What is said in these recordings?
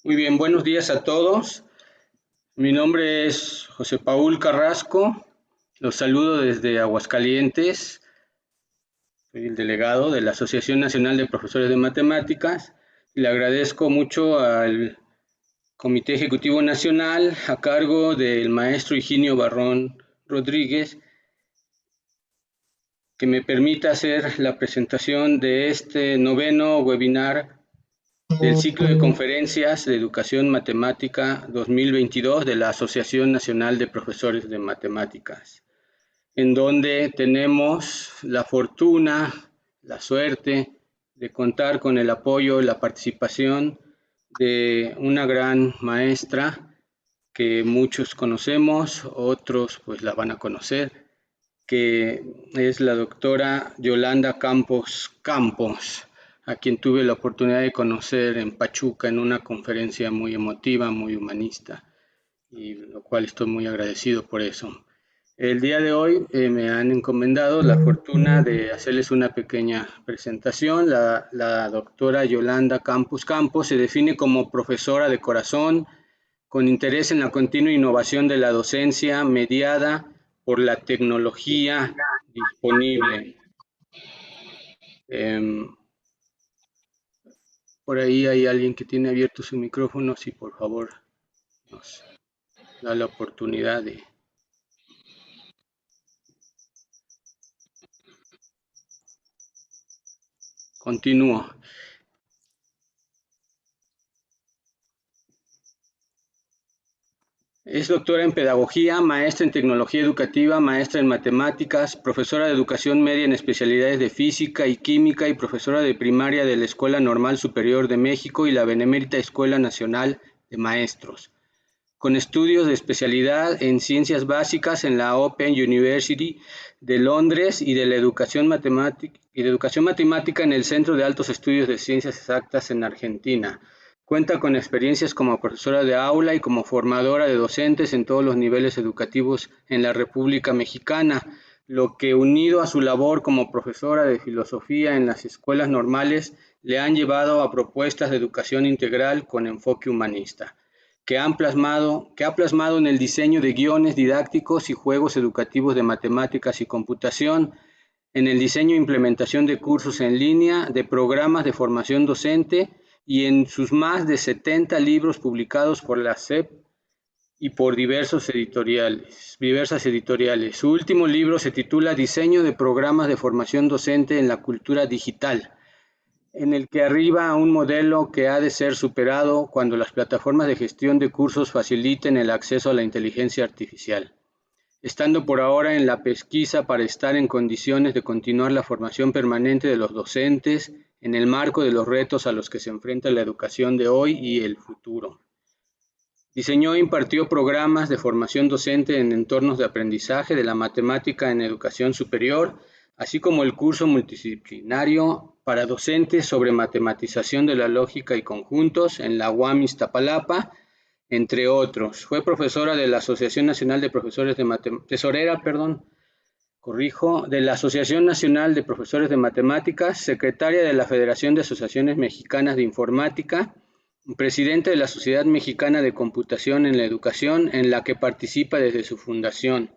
Muy bien, buenos días a todos. Mi nombre es José Paul Carrasco. Los saludo desde Aguascalientes. Soy el delegado de la Asociación Nacional de Profesores de Matemáticas y le agradezco mucho al Comité Ejecutivo Nacional a cargo del maestro Higinio Barrón Rodríguez que me permita hacer la presentación de este noveno webinar del ciclo de conferencias de Educación Matemática 2022 de la Asociación Nacional de Profesores de Matemáticas, en donde tenemos la fortuna, la suerte de contar con el apoyo y la participación de una gran maestra que muchos conocemos, otros pues la van a conocer, que es la doctora Yolanda Campos Campos, a quien tuve la oportunidad de conocer en Pachuca en una conferencia muy emotiva, muy humanista, y lo cual estoy muy agradecido por eso. El día de hoy me han encomendado la fortuna de hacerles una pequeña presentación. La doctora Yolanda Campos Campos se define como profesora de corazón, con interés en la continua innovación de la docencia mediada por la tecnología disponible. Por ahí hay alguien que tiene abierto su micrófono, si por favor nos da la oportunidad de... Continúo. Es doctora en pedagogía, maestra en tecnología educativa, maestra en matemáticas, profesora de educación media en especialidades de física y química y profesora de primaria de la Escuela Normal Superior de México y la Benemérita Escuela Nacional de Maestros, con estudios de especialidad en ciencias básicas en la Open University de Londres y de educación matemática en el Centro de Altos Estudios de Ciencias Exactas en Argentina. Cuenta con experiencias como profesora de aula y como formadora de docentes en todos los niveles educativos en la República Mexicana, lo que unido a su labor como profesora de filosofía en las escuelas normales le han llevado a propuestas de educación integral con enfoque humanista, que ha plasmado en el diseño de guiones didácticos y juegos educativos de matemáticas y computación, en el diseño e implementación de cursos en línea, de programas de formación docente y en sus más de 70 libros publicados por la SEP y por diversas editoriales. Su último libro se titula Diseño de programas de formación docente en la cultura digital, en el que arriba a un modelo que ha de ser superado cuando las plataformas de gestión de cursos faciliten el acceso a la inteligencia artificial, estando por ahora en la pesquisa para estar en condiciones de continuar la formación permanente de los docentes en el marco de los retos a los que se enfrenta la educación de hoy y el futuro. Diseñó e impartió programas de formación docente en entornos de aprendizaje de la matemática en educación superior, así como el curso multidisciplinario para docentes sobre matematización de la lógica y conjuntos en la UAM Iztapalapa, entre otros. Fue profesora de la Asociación Nacional de Profesores de Tesorera, de la Asociación Nacional de Profesores de Matemáticas, secretaria de la Federación de Asociaciones Mexicanas de Informática, presidente de la Sociedad Mexicana de Computación en la Educación, en la que participa desde su fundación.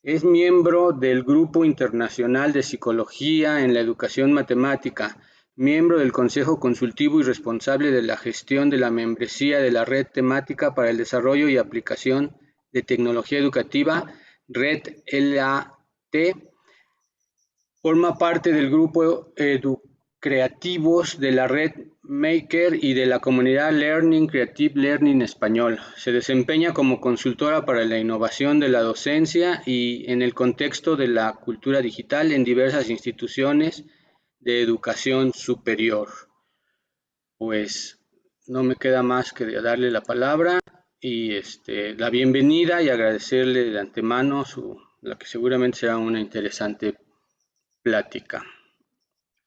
Es miembro del Grupo Internacional de Psicología en la Educación Matemática, miembro del Consejo Consultivo y responsable de la gestión de la membresía de la Red Temática para el Desarrollo y Aplicación de Tecnología Educativa, Red LAT. Forma parte del grupo Educreativos de la Red Maker y de la comunidad Learning Creative Learning Español. Se desempeña como consultora para la innovación de la docencia y en el contexto de la cultura digital en diversas instituciones de educación superior. Pues no me queda más que darle la palabra y la bienvenida y agradecerle de antemano la que seguramente será una interesante plática.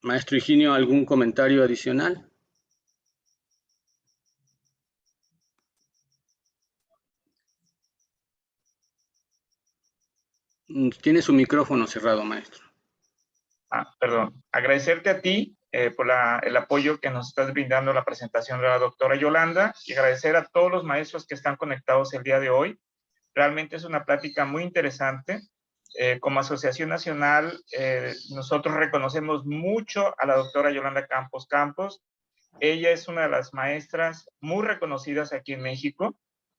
Maestro Higinio, ¿algún comentario adicional? Tiene su micrófono cerrado, maestro. Perdón. Agradecerte a ti por el apoyo que nos está brindando la presentación de la doctora Yolanda, y agradecer a todos los maestros que están conectados el día de hoy. Realmente es una plática muy interesante. Como Asociación Nacional, nosotros reconocemos mucho a la doctora Yolanda Campos Campos. Ella es una de las maestras muy reconocidas aquí en México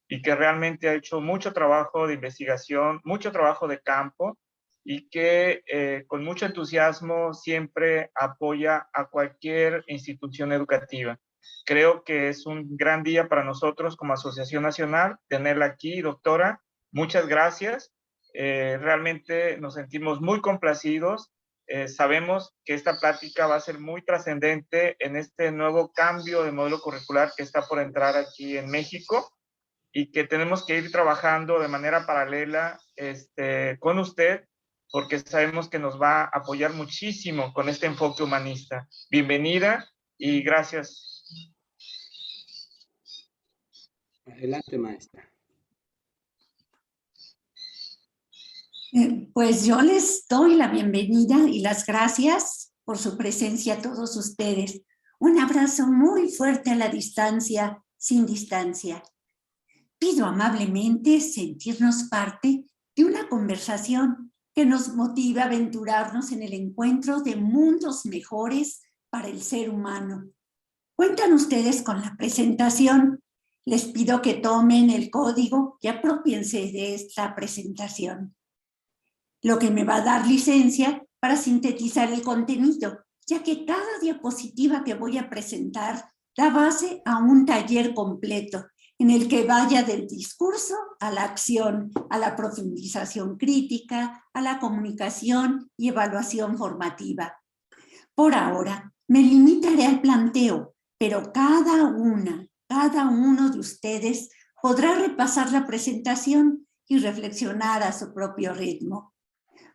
y que realmente ha hecho mucho trabajo de investigación, mucho trabajo de campo, y que con mucho entusiasmo siempre apoya a cualquier institución educativa. Creo que es un gran día para nosotros como Asociación Nacional tenerla aquí, doctora. Muchas gracias. Realmente nos sentimos muy complacidos. Sabemos que esta plática va a ser muy trascendente en este nuevo cambio de modelo curricular que está por entrar aquí en México, y que tenemos que ir trabajando de manera paralela con usted, porque sabemos que nos va a apoyar muchísimo con este enfoque humanista. Bienvenida y gracias. Adelante, maestra. Pues yo les doy la bienvenida y las gracias por su presencia a todos ustedes. Un abrazo muy fuerte a la distancia, sin distancia. Pido amablemente sentirnos parte de una conversación que nos motive a aventurarnos en el encuentro de mundos mejores para el ser humano. Cuentan ustedes con la presentación. Les pido que tomen el código y aprópiense de esta presentación, lo que me va a dar licencia para sintetizar el contenido, ya que cada diapositiva que voy a presentar da base a un taller completo en el que vaya del discurso a la acción, a la profundización crítica, a la comunicación y evaluación formativa. Por ahora, me limitaré al planteo, pero cada uno de ustedes podrá repasar la presentación y reflexionar a su propio ritmo.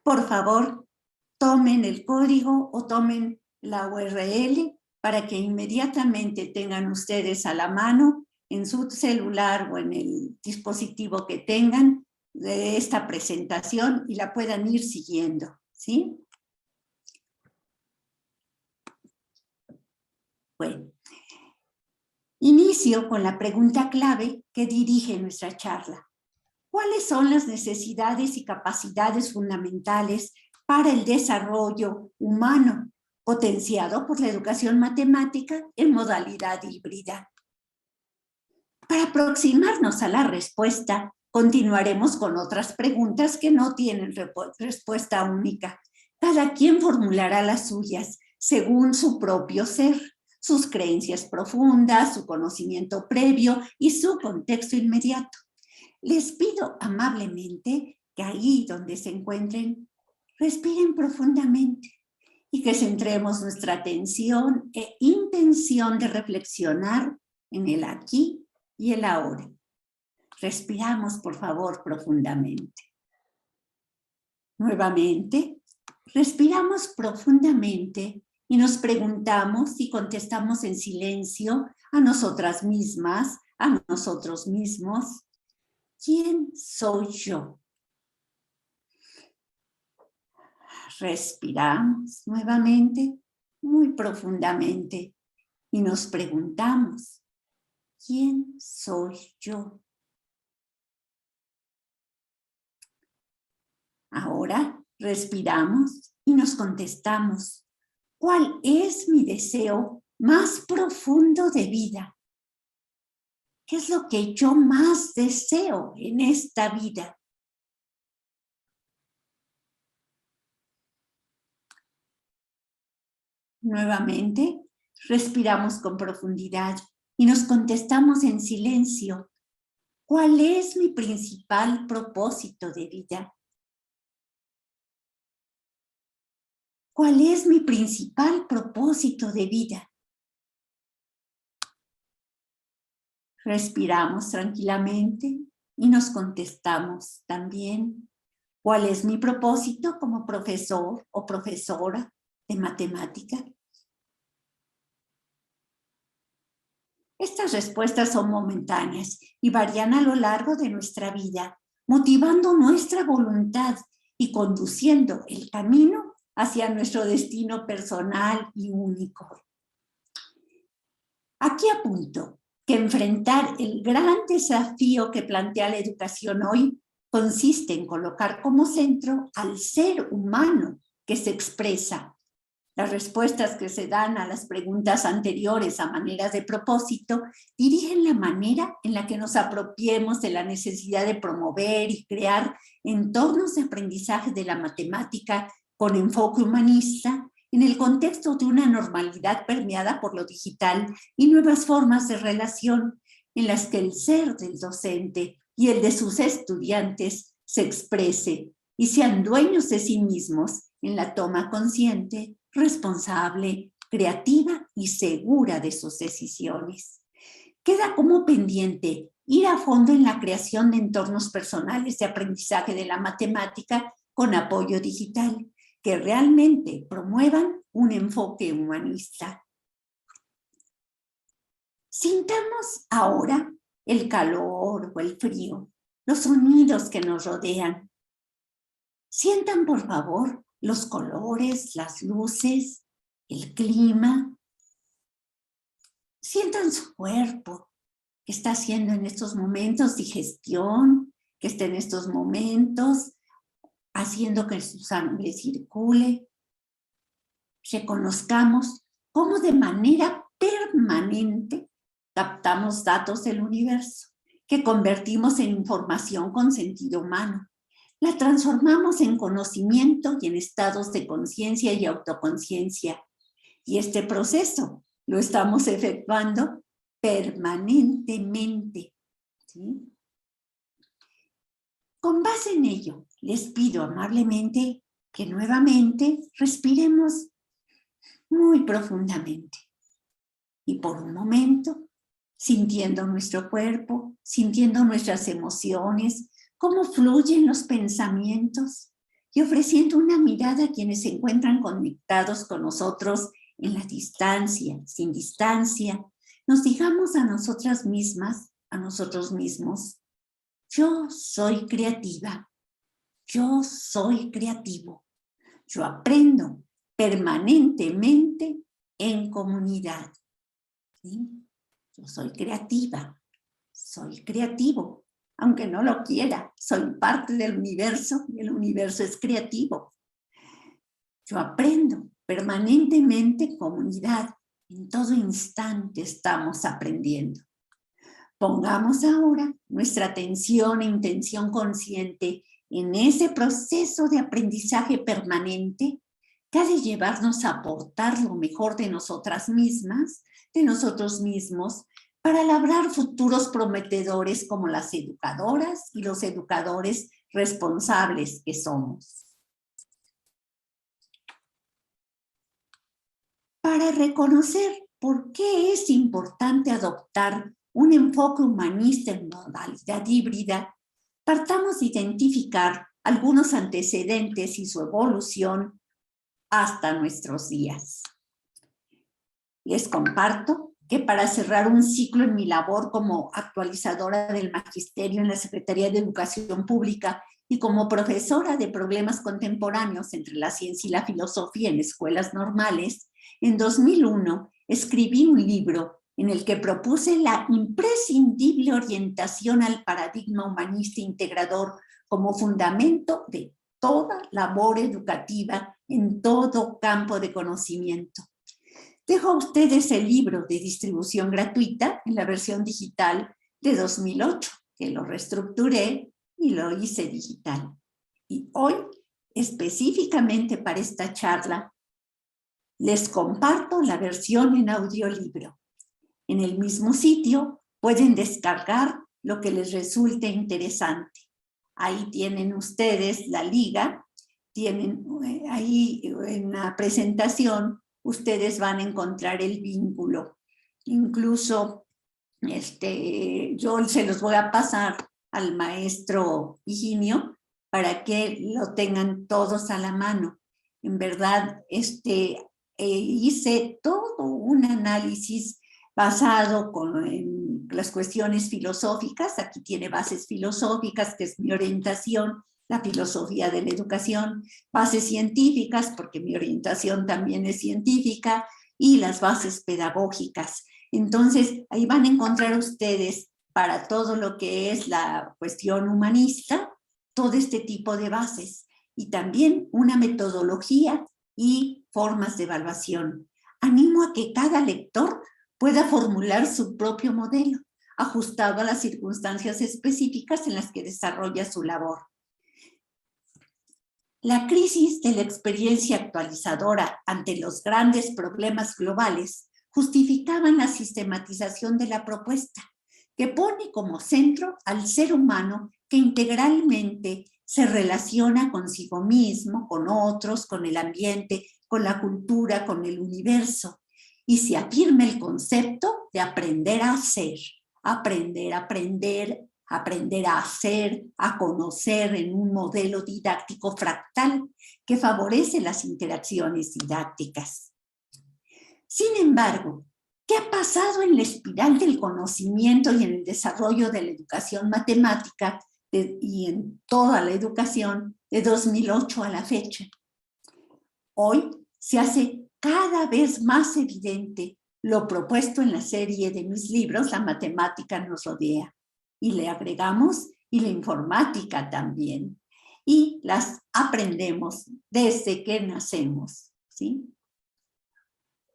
Por favor, tomen el código o tomen la URL para que inmediatamente tengan ustedes a la mano en su celular o en el dispositivo que tengan de esta presentación y la puedan ir siguiendo, ¿sí? Bueno, inicio con la pregunta clave que dirige nuestra charla. ¿Cuáles son las necesidades y capacidades fundamentales para el desarrollo humano, potenciado por la educación matemática en modalidad híbrida? Para aproximarnos a la respuesta, continuaremos con otras preguntas que no tienen respuesta única. Cada quien formulará las suyas según su propio ser, sus creencias profundas, su conocimiento previo y su contexto inmediato. Les pido amablemente que ahí donde se encuentren, respiren profundamente y que centremos nuestra atención e intención de reflexionar en el aquí y el ahora. Respiramos, por favor, profundamente. Nuevamente, respiramos profundamente y nos preguntamos y contestamos en silencio a nosotras mismas, a nosotros mismos. ¿Quién soy yo? Respiramos nuevamente, muy profundamente, y nos preguntamos, ¿quién soy yo? Ahora respiramos y nos contestamos, ¿cuál es mi deseo más profundo de vida? ¿Qué es lo que yo más deseo en esta vida? Nuevamente, respiramos con profundidad y nos contestamos en silencio, ¿cuál es mi principal propósito de vida? ¿Cuál es mi principal propósito de vida? Respiramos tranquilamente y nos contestamos también, ¿cuál es mi propósito como profesor o profesora de matemática? Estas respuestas son momentáneas y varían a lo largo de nuestra vida, motivando nuestra voluntad y conduciendo el camino hacia nuestro destino personal y único. Aquí apunto que enfrentar el gran desafío que plantea la educación hoy consiste en colocar como centro al ser humano que se expresa. Las respuestas que se dan a las preguntas anteriores a manera de propósito dirigen la manera en la que nos apropiemos de la necesidad de promover y crear entornos de aprendizaje de la matemática con enfoque humanista en el contexto de una normalidad permeada por lo digital y nuevas formas de relación en las que el ser del docente y el de sus estudiantes se exprese y sean dueños de sí mismos en la toma consciente, responsable, creativa y segura de sus decisiones. Queda como pendiente ir a fondo en la creación de entornos personales de aprendizaje de la matemática con apoyo digital, que realmente promuevan un enfoque humanista. Sintamos ahora el calor o el frío, los sonidos que nos rodean. Sientan, por favor, los colores, las luces, el clima. Sientan su cuerpo, que está haciendo en estos momentos digestión, que está en estos momentos haciendo que su sangre circule. Reconozcamos cómo de manera permanente captamos datos del universo, que convertimos en información con sentido humano. La transformamos en conocimiento y en estados de conciencia y autoconciencia. Y este proceso lo estamos efectuando permanentemente, ¿sí? Con base en ello, les pido amablemente que nuevamente respiremos muy profundamente. Y por un momento, sintiendo nuestro cuerpo, sintiendo nuestras emociones, cómo fluyen los pensamientos y ofreciendo una mirada a quienes se encuentran conectados con nosotros en la distancia, sin distancia, nos digamos a nosotras mismas, a nosotros mismos: yo soy creativa, yo soy creativo, yo aprendo permanentemente en comunidad. ¿Sí? Yo soy creativa, soy creativo, aunque no lo quiera, soy parte del universo y el universo es creativo. Yo aprendo permanentemente en comunidad, en todo instante estamos aprendiendo. Pongamos ahora nuestra atención e intención consciente en ese proceso de aprendizaje permanente que ha de llevarnos a aportar lo mejor de nosotras mismas, de nosotros mismos, para labrar futuros prometedores como las educadoras y los educadores responsables que somos. Para reconocer por qué es importante adoptar un enfoque humanista en modalidad híbrida, partamos de identificar algunos antecedentes y su evolución hasta nuestros días. Les comparto que para cerrar un ciclo en mi labor como actualizadora del magisterio en la Secretaría de Educación Pública y como profesora de problemas contemporáneos entre la ciencia y la filosofía en escuelas normales, en 2001 escribí un libro en el que propuse la imprescindible orientación al paradigma humanista integrador como fundamento de toda labor educativa en todo campo de conocimiento. Dejo a ustedes el libro de distribución gratuita en la versión digital de 2008, que lo reestructuré y lo hice digital. Y hoy, específicamente para esta charla, les comparto la versión en audiolibro. En el mismo sitio pueden descargar lo que les resulte interesante. Ahí tienen ustedes la liga, tienen ahí en la presentación, ustedes van a encontrar el vínculo. Incluso yo se los voy a pasar al maestro Higinio para que lo tengan todos a la mano. En verdad, hice todo un análisis basado en las cuestiones filosóficas. Aquí tiene bases filosóficas, que es mi orientación, la filosofía de la educación, bases científicas, porque mi orientación también es científica, y las bases pedagógicas. Entonces, ahí van a encontrar ustedes para todo lo que es la cuestión humanista, todo este tipo de bases, y también una metodología y formas de evaluación. Animo a que cada lector pueda formular su propio modelo, ajustado a las circunstancias específicas en las que desarrolla su labor. La crisis de la experiencia actualizadora ante los grandes problemas globales justificaban la sistematización de la propuesta, que pone como centro al ser humano que integralmente se relaciona consigo mismo, con otros, con el ambiente, con la cultura, con el universo, y se afirma el concepto de aprender a hacer, aprender a hacer, a conocer en un modelo didáctico fractal que favorece las interacciones didácticas. Sin embargo, ¿qué ha pasado en la espiral del conocimiento y en el desarrollo de la educación matemática y en toda la educación de 2008 a la fecha? Hoy se hace cada vez más evidente lo propuesto en la serie de mis libros, La matemática nos rodea. Y le agregamos, y la informática también. Y las aprendemos desde que nacemos, ¿sí?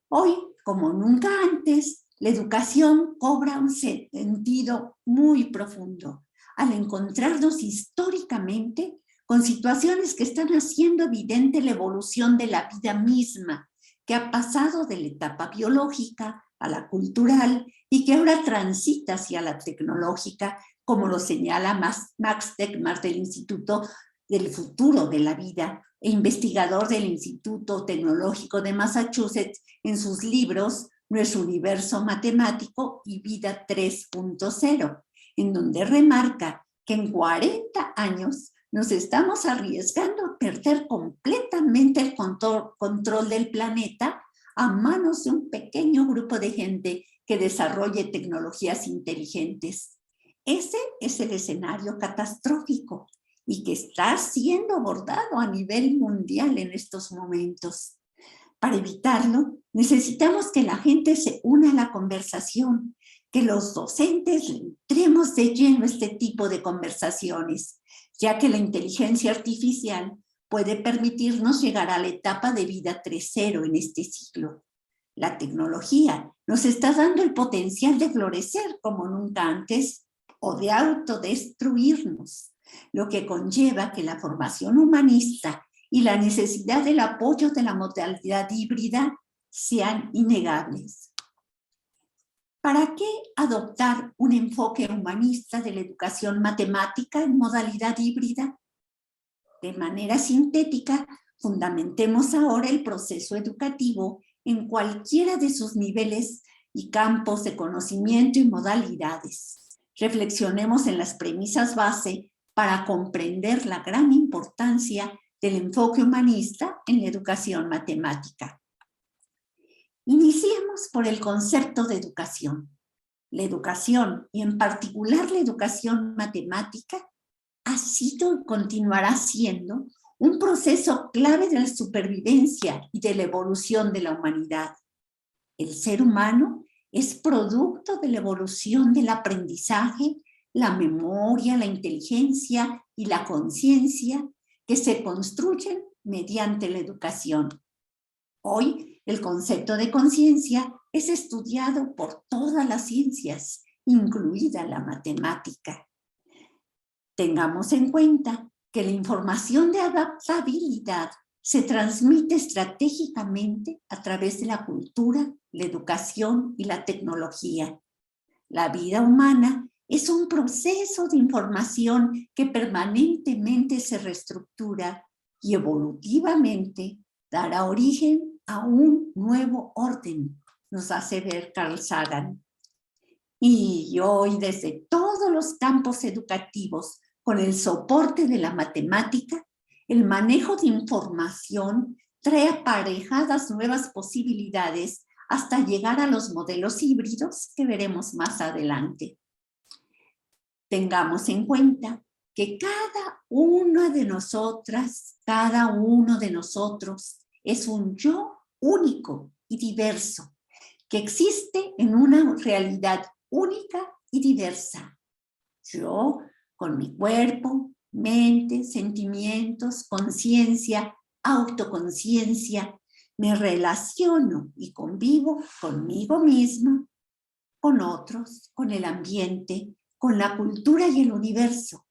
Hoy, como nunca antes, la educación cobra un sentido muy profundo al encontrarnos históricamente con situaciones que están haciendo evidente la evolución de la vida misma, que ha pasado de la etapa biológica a la cultural y que ahora transita hacia la tecnológica, como lo señala Max Tegmark del Instituto del Futuro de la Vida e investigador del Instituto Tecnológico de Massachusetts en sus libros Nuestro Universo Matemático y Vida 3.0, en donde remarca que en 40 años nos estamos arriesgando a perder completamente el control del planeta a manos de un pequeño grupo de gente que desarrolle tecnologías inteligentes. Ese es el escenario catastrófico y que está siendo abordado a nivel mundial en estos momentos. Para evitarlo, necesitamos que la gente se una a la conversación, que los docentes entremos de lleno a este tipo de conversaciones, ya que la inteligencia artificial puede permitirnos llegar a la etapa de vida 3.0 en este siglo. La tecnología nos está dando el potencial de florecer como nunca antes o de autodestruirnos, lo que conlleva que la formación humanista y la necesidad del apoyo de la modalidad híbrida sean innegables. ¿Para qué adoptar un enfoque humanista de la educación matemática en modalidad híbrida? De manera sintética, fundamentemos ahora el proceso educativo en cualquiera de sus niveles y campos de conocimiento y modalidades. Reflexionemos en las premisas base para comprender la gran importancia del enfoque humanista en la educación matemática. Iniciemos por el concepto de educación. La educación, y en particular la educación matemática, ha sido y continuará siendo un proceso clave de la supervivencia y de la evolución de la humanidad. El ser humano es producto de la evolución del aprendizaje, la memoria, la inteligencia y la conciencia que se construyen mediante la educación. Hoy, el concepto de conciencia es estudiado por todas las ciencias, incluida la matemática. Tengamos en cuenta que la información de adaptabilidad se transmite estratégicamente a través de la cultura, la educación y la tecnología. La vida humana es un proceso de información que permanentemente se reestructura y evolutivamente dará origen a un nuevo orden, nos hace ver Carl Sagan. Y hoy, desde todos los campos educativos, con el soporte de la matemática, el manejo de información trae aparejadas nuevas posibilidades hasta llegar a los modelos híbridos que veremos más adelante. Tengamos en cuenta que cada una de nosotras, cada uno de nosotros es un yo único y diverso, que existe en una realidad única y diversa. Yo, con mi cuerpo, mente, sentimientos, conciencia, autoconciencia, me relaciono y convivo conmigo misma, con otros, con el ambiente, con la cultura y el universo.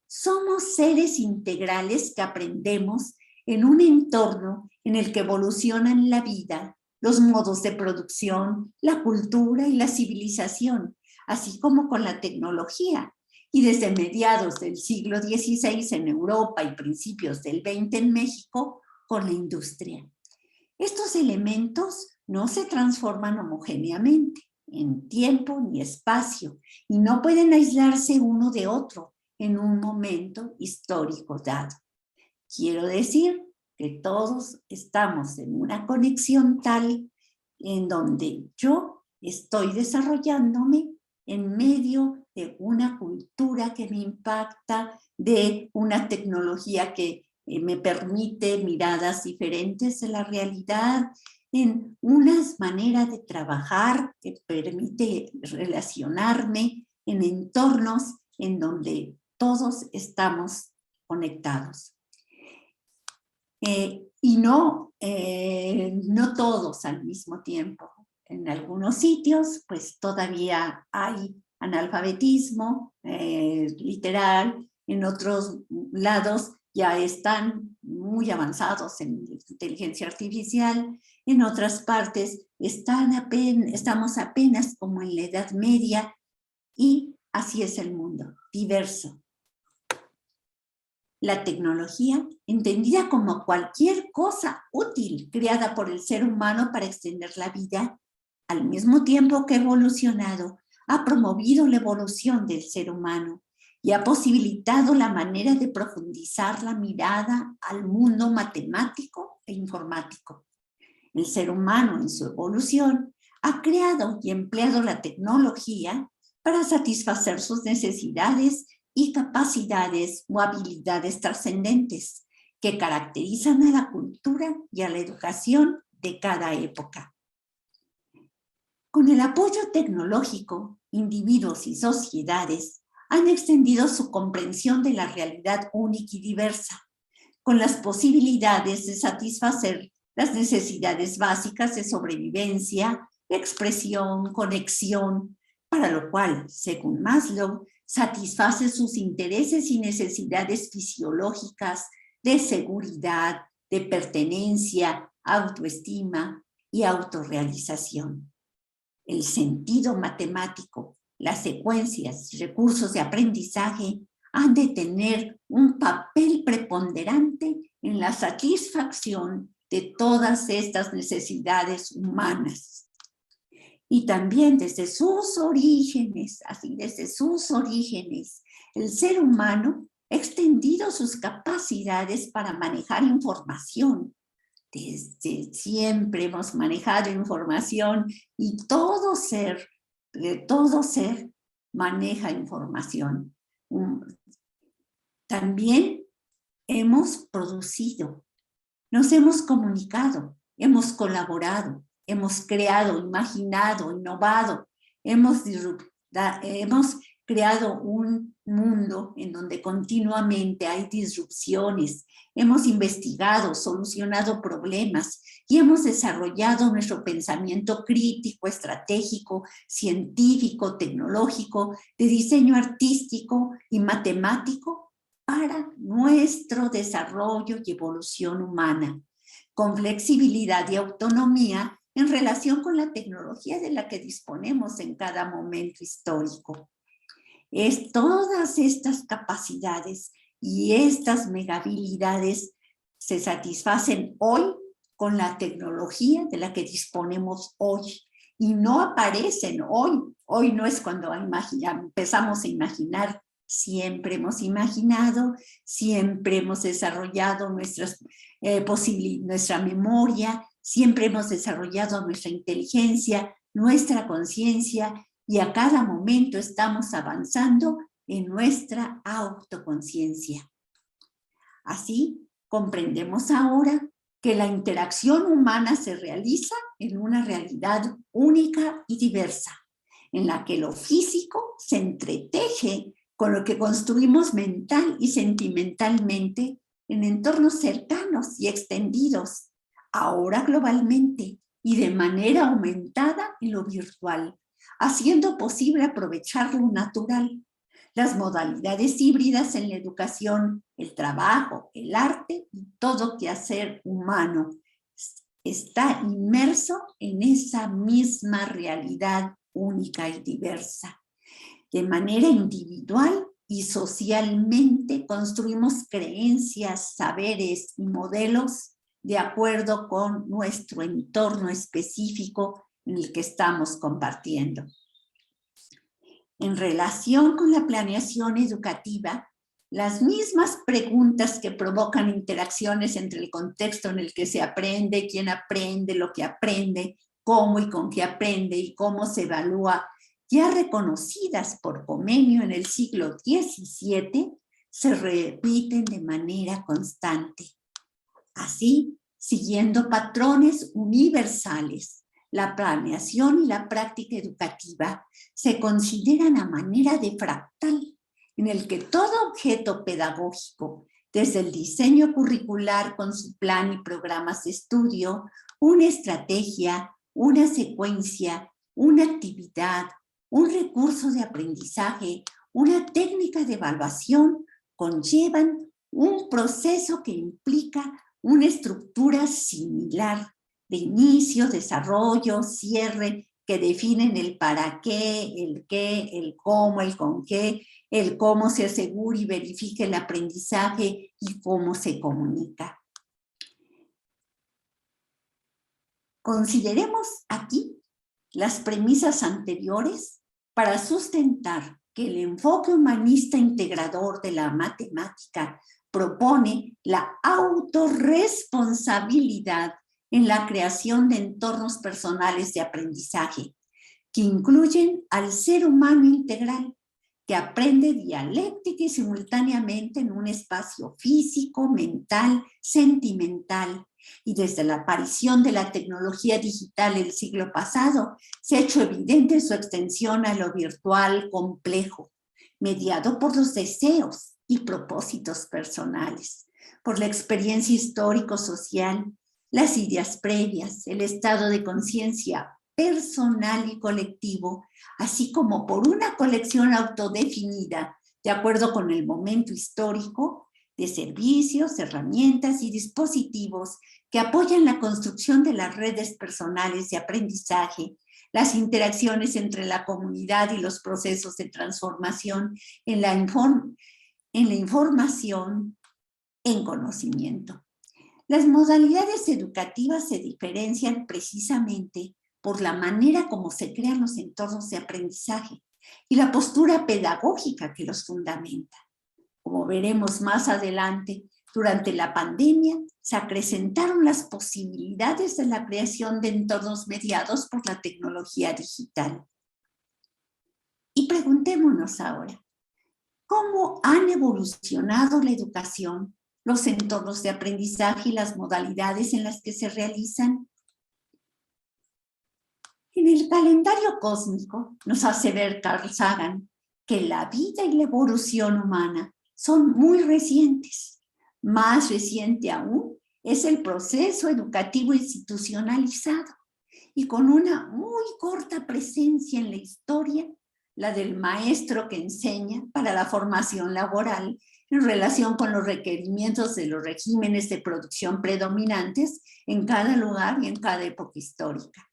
Somos seres integrales que aprendemos en un entorno en el que evolucionan la vida, los modos de producción, la cultura y la civilización, así como con la tecnología. Y desde mediados del siglo XVI en Europa y principios del XX en México, con la industria. Estos elementos no se transforman homogéneamente en tiempo ni espacio y no pueden aislarse uno de otro en un momento histórico dado. Quiero decir que todos estamos en una conexión tal en donde yo estoy desarrollándome en medio de una cultura que me impacta, de una tecnología que me permite miradas diferentes de la realidad, en unas maneras de trabajar que permite relacionarme en entornos en donde todos estamos conectados. Y no todos al mismo tiempo. En algunos sitios, pues todavía hay analfabetismo literal, en otros lados ya están muy avanzados en inteligencia artificial, en otras partes estamos apenas como en la Edad Media, y así es el mundo, diverso. La tecnología, entendida como cualquier cosa útil creada por el ser humano para extender la vida, al mismo tiempo que ha evolucionado, ha promovido la evolución del ser humano y ha posibilitado la manera de profundizar la mirada al mundo matemático e informático. El ser humano en su evolución ha creado y empleado la tecnología para satisfacer sus necesidades y capacidades o habilidades trascendentes que caracterizan a la cultura y a la educación de cada época. Con el apoyo tecnológico, individuos y sociedades han extendido su comprensión de la realidad única y diversa, con las posibilidades de satisfacer las necesidades básicas de sobrevivencia, expresión, conexión, para lo cual, según Maslow, satisface sus intereses y necesidades fisiológicas de seguridad, de pertenencia, autoestima y autorrealización. El sentido matemático, las secuencias y recursos de aprendizaje han de tener un papel preponderante en la satisfacción de todas estas necesidades humanas. Y también desde sus orígenes, el ser humano ha extendido sus capacidades para manejar información. Desde siempre hemos manejado información y todo ser maneja información. También hemos producido, nos hemos comunicado, hemos colaborado, hemos creado, imaginado, innovado, hemos creado un mundo en donde continuamente hay disrupciones, hemos investigado, solucionado problemas y hemos desarrollado nuestro pensamiento crítico, estratégico, científico, tecnológico, de diseño artístico y matemático para nuestro desarrollo y evolución humana, con flexibilidad y autonomía en relación con la tecnología de la que disponemos en cada momento histórico. Todas estas capacidades y estas megahabilidades se satisfacen hoy con la tecnología de la que disponemos hoy y no aparecen hoy. Hoy no es cuando empezamos a imaginar. Siempre hemos imaginado, siempre hemos desarrollado nuestra memoria, siempre hemos desarrollado nuestra inteligencia, nuestra conciencia, y a cada momento estamos avanzando en nuestra autoconciencia. Así, comprendemos ahora que la interacción humana se realiza en una realidad única y diversa, en la que lo físico se entreteje con lo que construimos mental y sentimentalmente en entornos cercanos y extendidos, ahora globalmente y de manera aumentada en lo virtual, haciendo posible aprovechar lo natural. Las modalidades híbridas en la educación, el trabajo, el arte y todo quehacer humano está inmerso en esa misma realidad única y diversa. De manera individual y socialmente construimos creencias, saberes y modelos de acuerdo con nuestro entorno específico en el que estamos compartiendo. En relación con la planeación educativa, las mismas preguntas que provocan interacciones entre el contexto en el que se aprende, quién aprende, lo que aprende, cómo y con qué aprende y cómo se evalúa, ya reconocidas por Comenio en el siglo XVII, se repiten de manera constante. Así, siguiendo patrones universales, la planeación y la práctica educativa se consideran a manera de fractal, en el que todo objeto pedagógico, desde el diseño curricular con su plan y programas de estudio, una estrategia, una secuencia, una actividad, un recurso de aprendizaje, una técnica de evaluación, conllevan un proceso que implica una estructura similar de inicio, desarrollo, cierre, que definen el para qué, el cómo, el con qué, el cómo se asegura y verifica el aprendizaje y cómo se comunica. Consideremos aquí las premisas anteriores para sustentar que el enfoque humanista integrador de la matemática propone la autorresponsabilidad en la creación de entornos personales de aprendizaje, que incluyen al ser humano integral, que aprende dialéctica y simultáneamente en un espacio físico, mental, sentimental. Y desde la aparición de la tecnología digital el siglo pasado, se ha hecho evidente su extensión a lo virtual complejo, mediado por los deseos y propósitos personales, por la experiencia histórico-social, las ideas previas, el estado de conciencia personal y colectivo, así como por una colección autodefinida, de acuerdo con el momento histórico, de servicios, herramientas y dispositivos que apoyan la construcción de las redes personales de aprendizaje, las interacciones entre la comunidad y los procesos de transformación en la información en conocimiento. Las modalidades educativas se diferencian precisamente por la manera como se crean los entornos de aprendizaje y la postura pedagógica que los fundamenta. Como veremos más adelante, durante la pandemia se acrecentaron las posibilidades de la creación de entornos mediados por la tecnología digital. Y preguntémonos ahora, ¿cómo han evolucionado la educación, los entornos de aprendizaje y las modalidades en las que se realizan? En el calendario cósmico nos hace ver Carl Sagan que la vida y la evolución humana son muy recientes. Más reciente aún es el proceso educativo institucionalizado y con una muy corta presencia en la historia, la del maestro que enseña para la formación laboral en relación con los requerimientos de los regímenes de producción predominantes en cada lugar y en cada época histórica.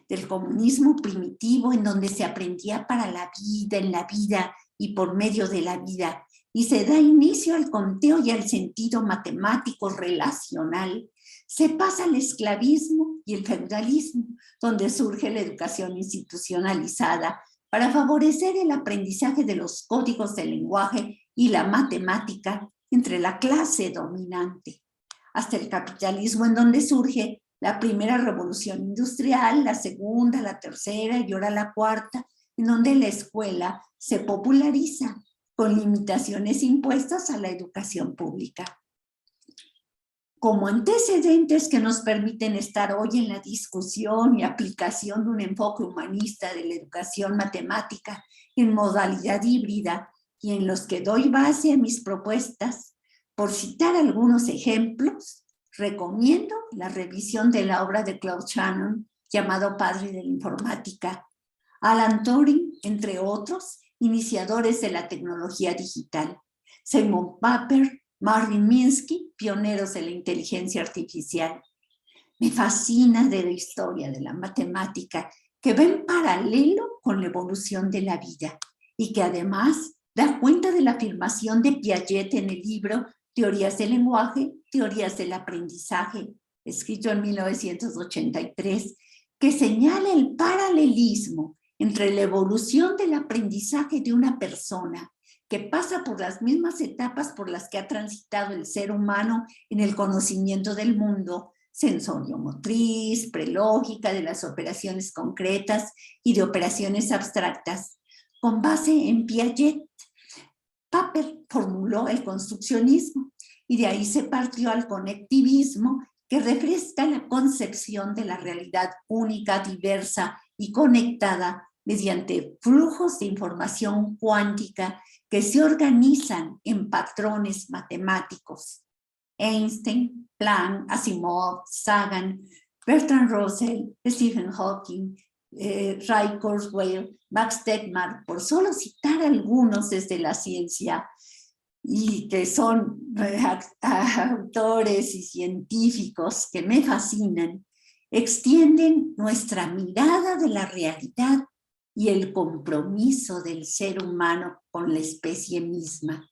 Del comunismo primitivo en donde se aprendía para la vida, en la vida y por medio de la vida, y se da inicio al conteo y al sentido matemático relacional, se pasa al esclavismo y el feudalismo, donde surge la educación institucionalizada para favorecer el aprendizaje de los códigos del lenguaje y la matemática entre la clase dominante, hasta el capitalismo en donde surge la primera revolución industrial, la segunda, la tercera y ahora la cuarta, en donde la escuela se populariza con limitaciones impuestas a la educación pública. Como antecedentes que nos permiten estar hoy en la discusión y aplicación de un enfoque humanista de la educación matemática en modalidad híbrida y en los que doy base a mis propuestas, por citar algunos ejemplos, recomiendo la revisión de la obra de Claude Shannon, llamado Padre de la Informática, Alan Turing, entre otros, iniciadores de la tecnología digital, Simon Papert, Marvin Minsky, pioneros de la inteligencia artificial. Me fascina de la historia de la matemática, que va en paralelo con la evolución de la vida y que además da cuenta de la afirmación de Piaget en el libro Teorías del lenguaje, teorías del aprendizaje, escrito en 1983, que señala el paralelismo entre la evolución del aprendizaje de una persona que pasa por las mismas etapas por las que ha transitado el ser humano en el conocimiento del mundo, sensorio-motriz, prelógica, de las operaciones concretas y de operaciones abstractas, con base en Piaget. Papert formuló el construccionismo y de ahí se partió al conectivismo, que refresca la concepción de la realidad única, diversa y conectada mediante flujos de información cuántica que se organizan en patrones matemáticos. Einstein, Planck, Asimov, Sagan, Bertrand Russell, Stephen Hawking, Ray Kurzweil, Max Tegmark, por solo citar algunos desde la ciencia, y que son autores y científicos que me fascinan, extienden nuestra mirada de la realidad y el compromiso del ser humano con la especie misma.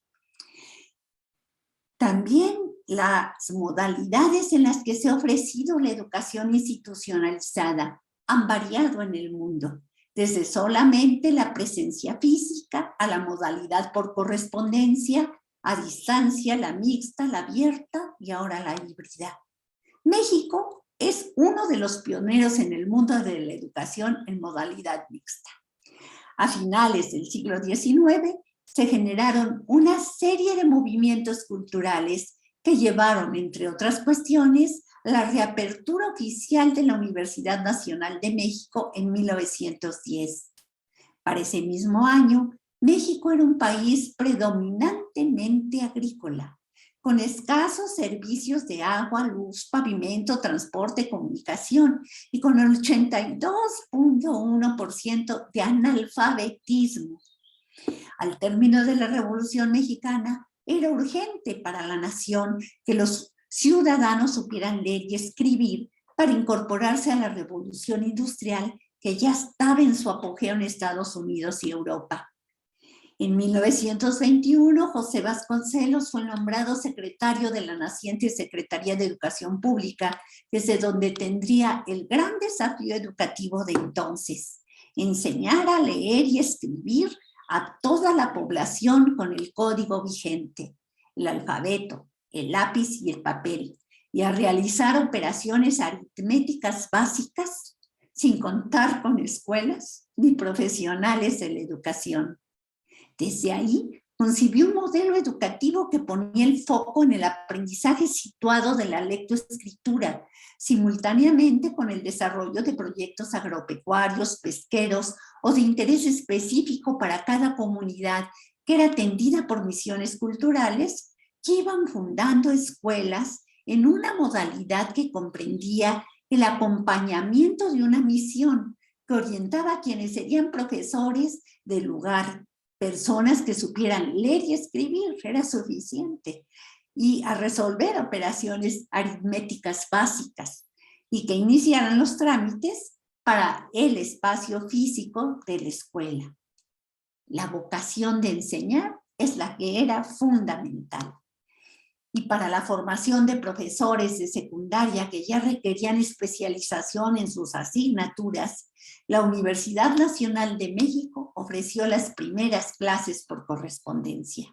También las modalidades en las que se ha ofrecido la educación institucionalizada han variado en el mundo, desde solamente la presencia física a la modalidad por correspondencia, a distancia, la mixta, la abierta y ahora la híbrida. México es uno de los pioneros en el mundo de la educación en modalidad mixta. A finales del siglo XIX se generaron una serie de movimientos culturales que llevaron, entre otras cuestiones, la reapertura oficial de la Universidad Nacional de México en 1910. Para ese mismo año, México era un país predominantemente agrícola, con escasos servicios de agua, luz, pavimento, transporte, comunicación, y con el 82.1% de analfabetismo. Al término de la Revolución Mexicana, era urgente para la nación que los ciudadanos supieran leer y escribir para incorporarse a la revolución industrial que ya estaba en su apogeo en Estados Unidos y Europa. En 1921, José Vasconcelos fue nombrado secretario de la naciente Secretaría de Educación Pública, desde donde tendría el gran desafío educativo de entonces: enseñar a leer y escribir a toda la población con el código vigente, el alfabeto, el lápiz y el papel, y a realizar operaciones aritméticas básicas, sin contar con escuelas ni profesionales de la educación. Desde ahí, concibió un modelo educativo que ponía el foco en el aprendizaje situado de la lectoescritura, simultáneamente con el desarrollo de proyectos agropecuarios, pesqueros o de interés específico para cada comunidad, que era atendida por misiones culturales que iban fundando escuelas en una modalidad que comprendía el acompañamiento de una misión que orientaba a quienes serían profesores del lugar, personas que supieran leer y escribir, era suficiente, y a resolver operaciones aritméticas básicas, y que iniciaran los trámites para el espacio físico de la escuela. La vocación de enseñar es la que era fundamental. Y para la formación de profesores de secundaria que ya requerían especialización en sus asignaturas, la Universidad Nacional de México ofreció las primeras clases por correspondencia.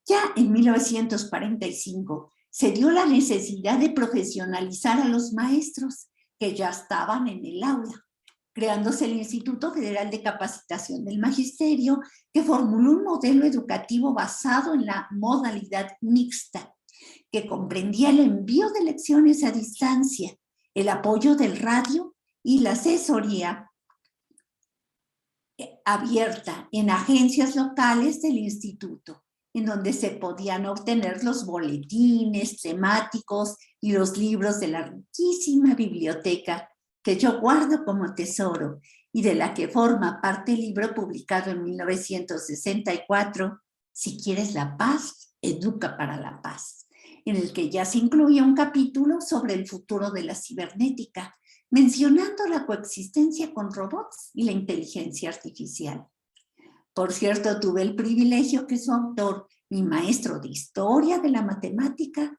Ya en 1945 se dio la necesidad de profesionalizar a los maestros que ya estaban en el aula, creándose el Instituto Federal de Capacitación del Magisterio, que formuló un modelo educativo basado en la modalidad mixta, que comprendía el envío de lecciones a distancia, el apoyo del radio y la asesoría abierta en agencias locales del instituto, en donde se podían obtener los boletines temáticos y los libros de la riquísima biblioteca que yo guardo como tesoro y de la que forma parte el libro publicado en 1964, Si quieres la paz, educa para la paz, en el que ya se incluía un capítulo sobre el futuro de la cibernética, mencionando la coexistencia con robots y la inteligencia artificial. Por cierto, tuve el privilegio que su autor, mi maestro de historia de la matemática,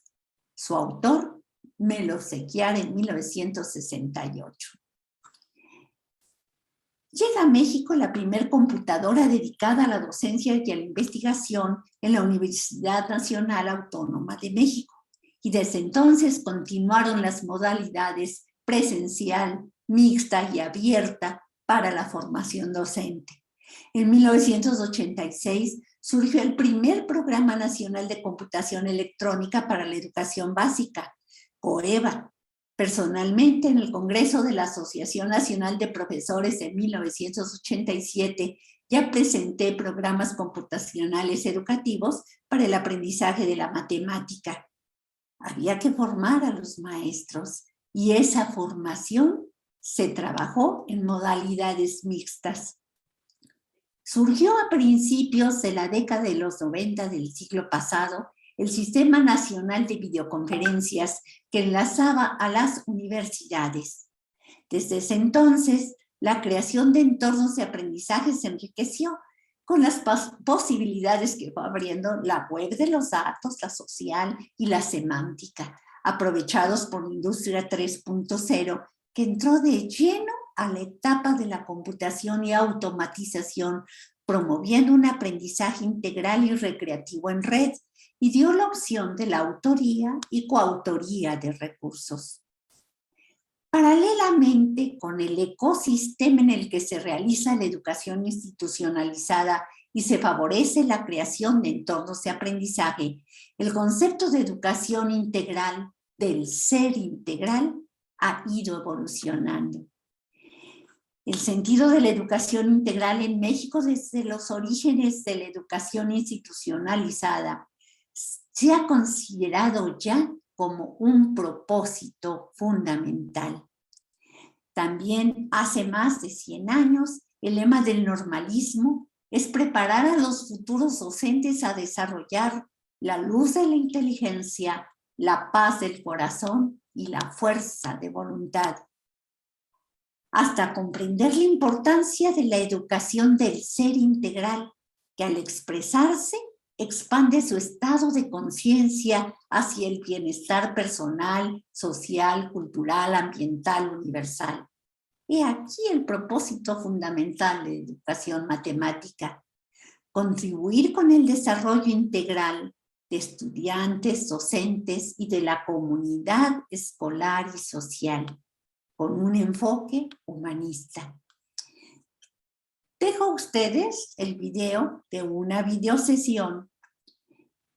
su autor, me lo obsequiara en 1968. Llega a México la primer computadora dedicada a la docencia y a la investigación en la Universidad Nacional Autónoma de México, y desde entonces continuaron las modalidades presencial, mixta y abierta para la formación docente. En 1986 surgió el primer Programa Nacional de Computación Electrónica para la Educación Básica, COEBA. Personalmente, en el Congreso de la Asociación Nacional de Profesores en 1987, ya presenté programas computacionales educativos para el aprendizaje de la matemática. Había que formar a los maestros y esa formación se trabajó en modalidades mixtas. Surgió a principios de la década de los 90 del siglo pasado el Sistema Nacional de Videoconferencias que enlazaba a las universidades. Desde ese entonces, la creación de entornos de aprendizaje se enriqueció con las posibilidades que va abriendo la web de los datos, la social y la semántica, aprovechados por la industria 3.0, que entró de lleno a la etapa de la computación y automatización, promoviendo un aprendizaje integral y recreativo en red, y dio la opción de la autoría y coautoría de recursos. Paralelamente con el ecosistema en el que se realiza la educación institucionalizada y se favorece la creación de entornos de aprendizaje, el concepto de educación integral, del ser integral, ha ido evolucionando. El sentido de la educación integral en México desde los orígenes de la educación institucionalizada se ha considerado ya como un propósito fundamental. También hace más de 100 años, el lema del normalismo es preparar a los futuros docentes a desarrollar la luz de la inteligencia, la paz del corazón y la fuerza de voluntad, hasta comprender la importancia de la educación del ser integral, que al expresarse expande su estado de conciencia hacia el bienestar personal, social, cultural, ambiental, universal. He aquí el propósito fundamental de la educación matemática: contribuir con el desarrollo integral de estudiantes, docentes y de la comunidad escolar y social, con un enfoque humanista. Dejo a ustedes el video de una videosesión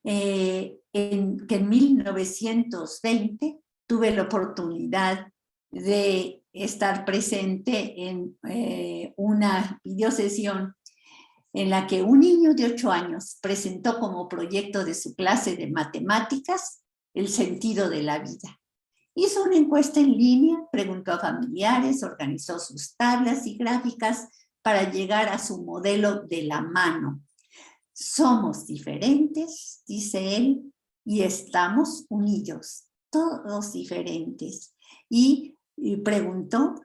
que en 1920 tuve la oportunidad de estar presente en una videosesión en la que un niño de 8 años presentó como proyecto de su clase de matemáticas el sentido de la vida. Hizo una encuesta en línea, preguntó a familiares, organizó sus tablas y gráficas para llegar a su modelo de la mano. Somos diferentes, dice él, y estamos unidos, todos diferentes. Y preguntó,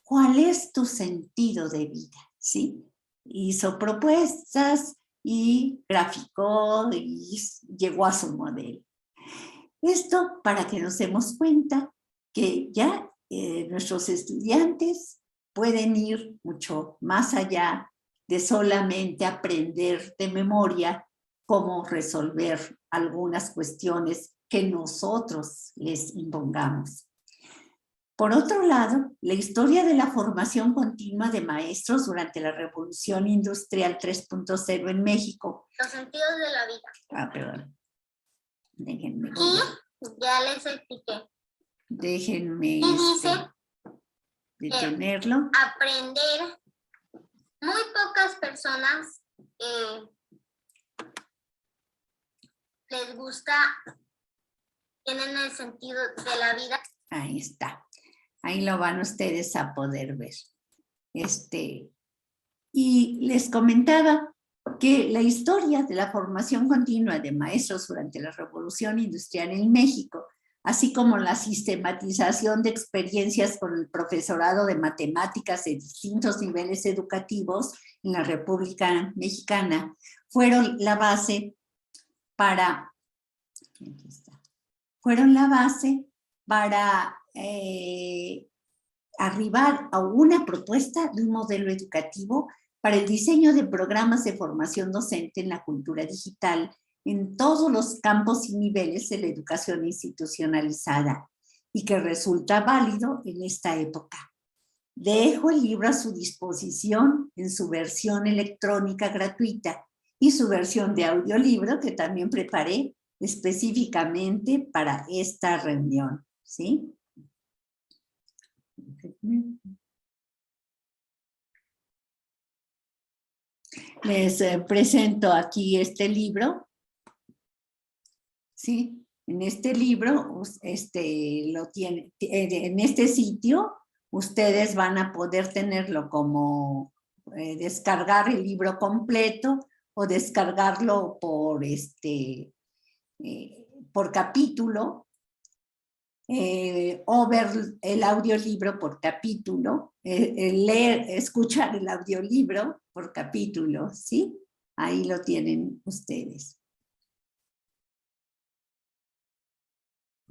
¿cuál es tu sentido de vida? ¿Sí? Hizo propuestas y graficó y llegó a su modelo. Esto para que nos demos cuenta que ya nuestros estudiantes pueden ir mucho más allá de solamente aprender de memoria cómo resolver algunas cuestiones que nosotros les impongamos. Por otro lado, la historia de la formación continua de maestros durante la Revolución Industrial 3.0 en México. Los sentidos de la vida. Perdón. Déjenme. Y ya les expliqué. Déjenme Y dice detenerlo. Aprender. Muy pocas personas les gusta, tienen el sentido de la vida. Ahí está. Ahí lo van ustedes a poder ver. Y les comentaba que la historia de la formación continua de maestros durante la Revolución Industrial en México, así como la sistematización de experiencias con el profesorado de matemáticas de distintos niveles educativos en la República Mexicana, fueron la base para arribar a una propuesta de un modelo educativo para el diseño de programas de formación docente en la cultura digital en todos los campos y niveles de la educación institucionalizada y que resulta válido en esta época. Dejo el libro a su disposición en su versión electrónica gratuita y su versión de audiolibro que también preparé específicamente para esta reunión, ¿sí? Les presento aquí este libro, ¿sí? En este libro, lo tiene, en este sitio, ustedes van a poder tenerlo como descargar el libro completo o descargarlo por capítulo, o ver el audiolibro por capítulo, escuchar el audiolibro por capítulo, ¿sí? Ahí lo tienen ustedes.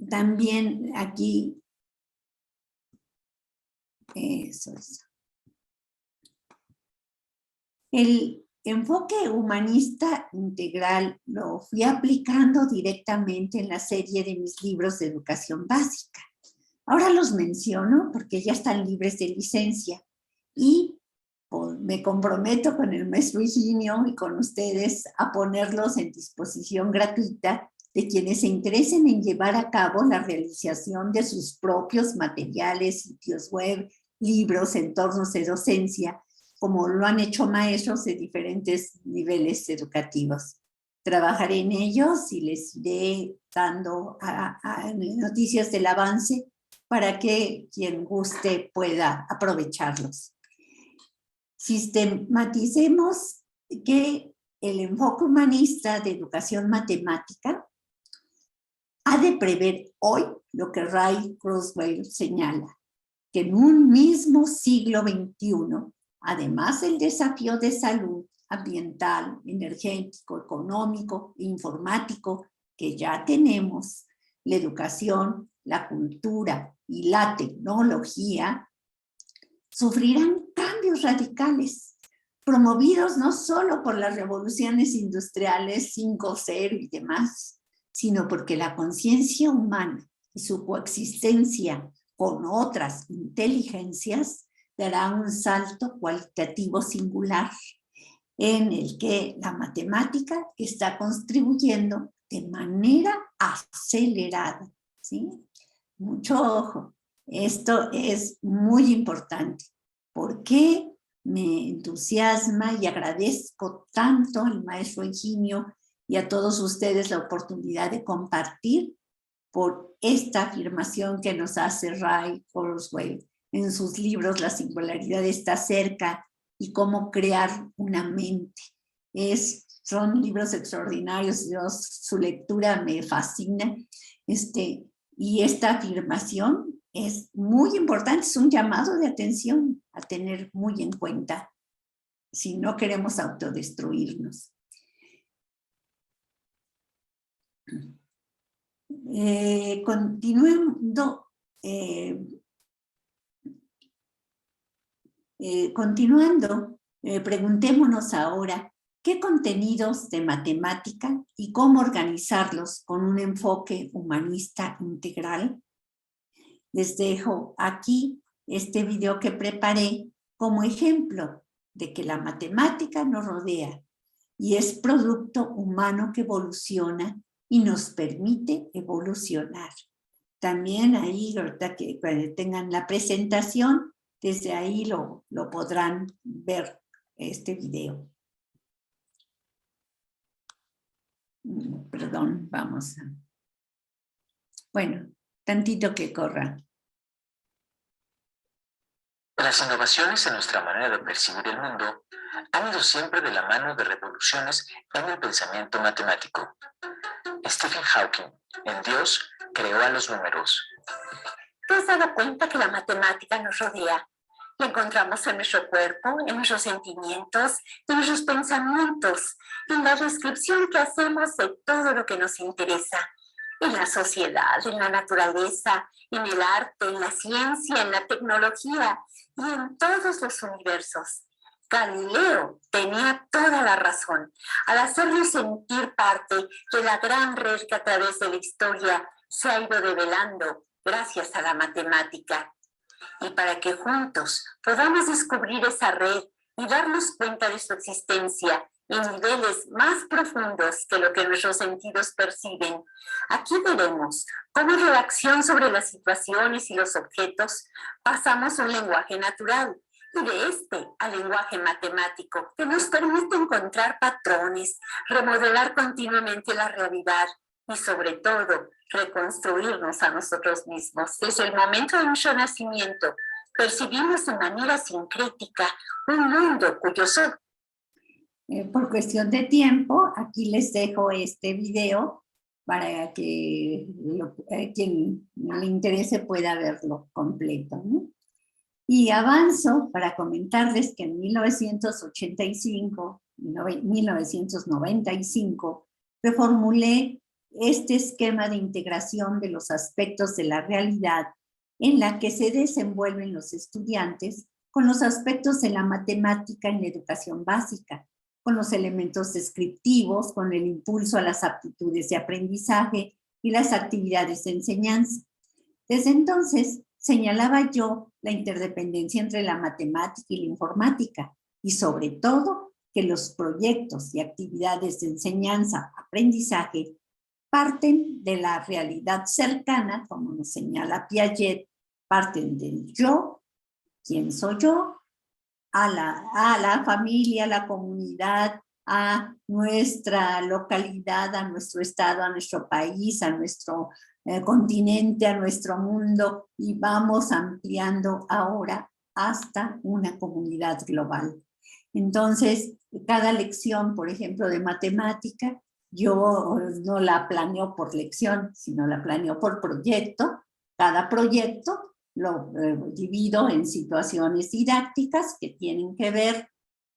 También aquí, eso es. El enfoque humanista integral lo fui aplicando directamente en la serie de mis libros de educación básica. Ahora los menciono porque ya están libres de licencia y me comprometo con el maestro Higinio y con ustedes a ponerlos en disposición gratuita de quienes se interesen en llevar a cabo la realización de sus propios materiales, sitios web, libros, entornos de docencia, como lo han hecho maestros de diferentes niveles educativos. Trabajaré en ellos y les iré dando noticias del avance para que quien guste pueda aprovecharlos. Sistematicemos que el enfoque humanista de educación matemática ha de prever hoy lo que Ray Kurzweil señala, que en un mismo siglo XXI, además del desafío de salud ambiental, energético, económico e informático que ya tenemos, la educación, la cultura y la tecnología sufrirán cambios radicales, promovidos no solo por las revoluciones industriales 5.0 y demás, sino porque la conciencia humana y su coexistencia con otras inteligencias dará un salto cualitativo singular en el que la matemática está contribuyendo de manera acelerada, ¿sí? Mucho ojo, esto es muy importante. ¿Por qué me entusiasma y agradezco tanto al maestro Higinio y a todos ustedes la oportunidad de compartir por esta afirmación que nos hace Ray Kurzweil en sus libros La singularidad está cerca y cómo crear una mente? Son libros extraordinarios, su lectura me fascina, y esta afirmación es muy importante, es un llamado de atención a tener muy en cuenta si no queremos autodestruirnos. Continuando, preguntémonos ahora qué contenidos de matemática y cómo organizarlos con un enfoque humanista integral. Les dejo aquí este video que preparé como ejemplo de que la matemática nos rodea y es producto humano que evoluciona y nos permite evolucionar. También ahí, ahorita que tengan la presentación, desde ahí lo podrán ver este video. Perdón, vamos a... Bueno, tantito que corra. Las innovaciones en nuestra manera de percibir el mundo han ido siempre de la mano de revoluciones en el pensamiento matemático. Stephen Hawking, en Dios, creó a los números. ¿Te has dado cuenta que la matemática nos rodea? La encontramos en nuestro cuerpo, en nuestros sentimientos, en nuestros pensamientos, en la descripción que hacemos de todo lo que nos interesa, en la sociedad, en la naturaleza, en el arte, en la ciencia, en la tecnología y en todos los universos. Galileo tenía toda la razón al hacernos sentir parte de la gran red que a través de la historia se ha ido develando gracias a la matemática. Y para que juntos podamos descubrir esa red y darnos cuenta de su existencia en niveles más profundos que lo que nuestros sentidos perciben, aquí veremos cómo en redacción sobre las situaciones y los objetos pasamos un lenguaje natural y de este al lenguaje matemático que nos permite encontrar patrones, remodelar continuamente la realidad y sobre todo reconstruirnos a nosotros mismos. Desde el momento de nuestro nacimiento percibimos de manera sincrética un mundo cuyo sol. Por cuestión de tiempo, aquí les dejo este video para que quien le interese pueda verlo completo, ¿no? Y avanzo para comentarles que en 1995 reformulé este esquema de integración de los aspectos de la realidad en la que se desenvuelven los estudiantes con los aspectos de la matemática en la educación básica, con los elementos descriptivos, con el impulso a las aptitudes de aprendizaje y las actividades de enseñanza. Desde entonces, señalaba yo la interdependencia entre la matemática y la informática, y sobre todo que los proyectos y actividades de enseñanza-aprendizaje parten de la realidad cercana, como nos señala Piaget, parten del yo, quién soy yo, a la familia, a la comunidad, a nuestra localidad, a nuestro estado, a nuestro país, a nuestro continente, a nuestro mundo, y vamos ampliando ahora hasta una comunidad global. Entonces, cada lección, por ejemplo, de matemática, yo no la planeo por lección, sino la planeo por proyecto. Cada proyecto lo divido en situaciones didácticas que tienen que ver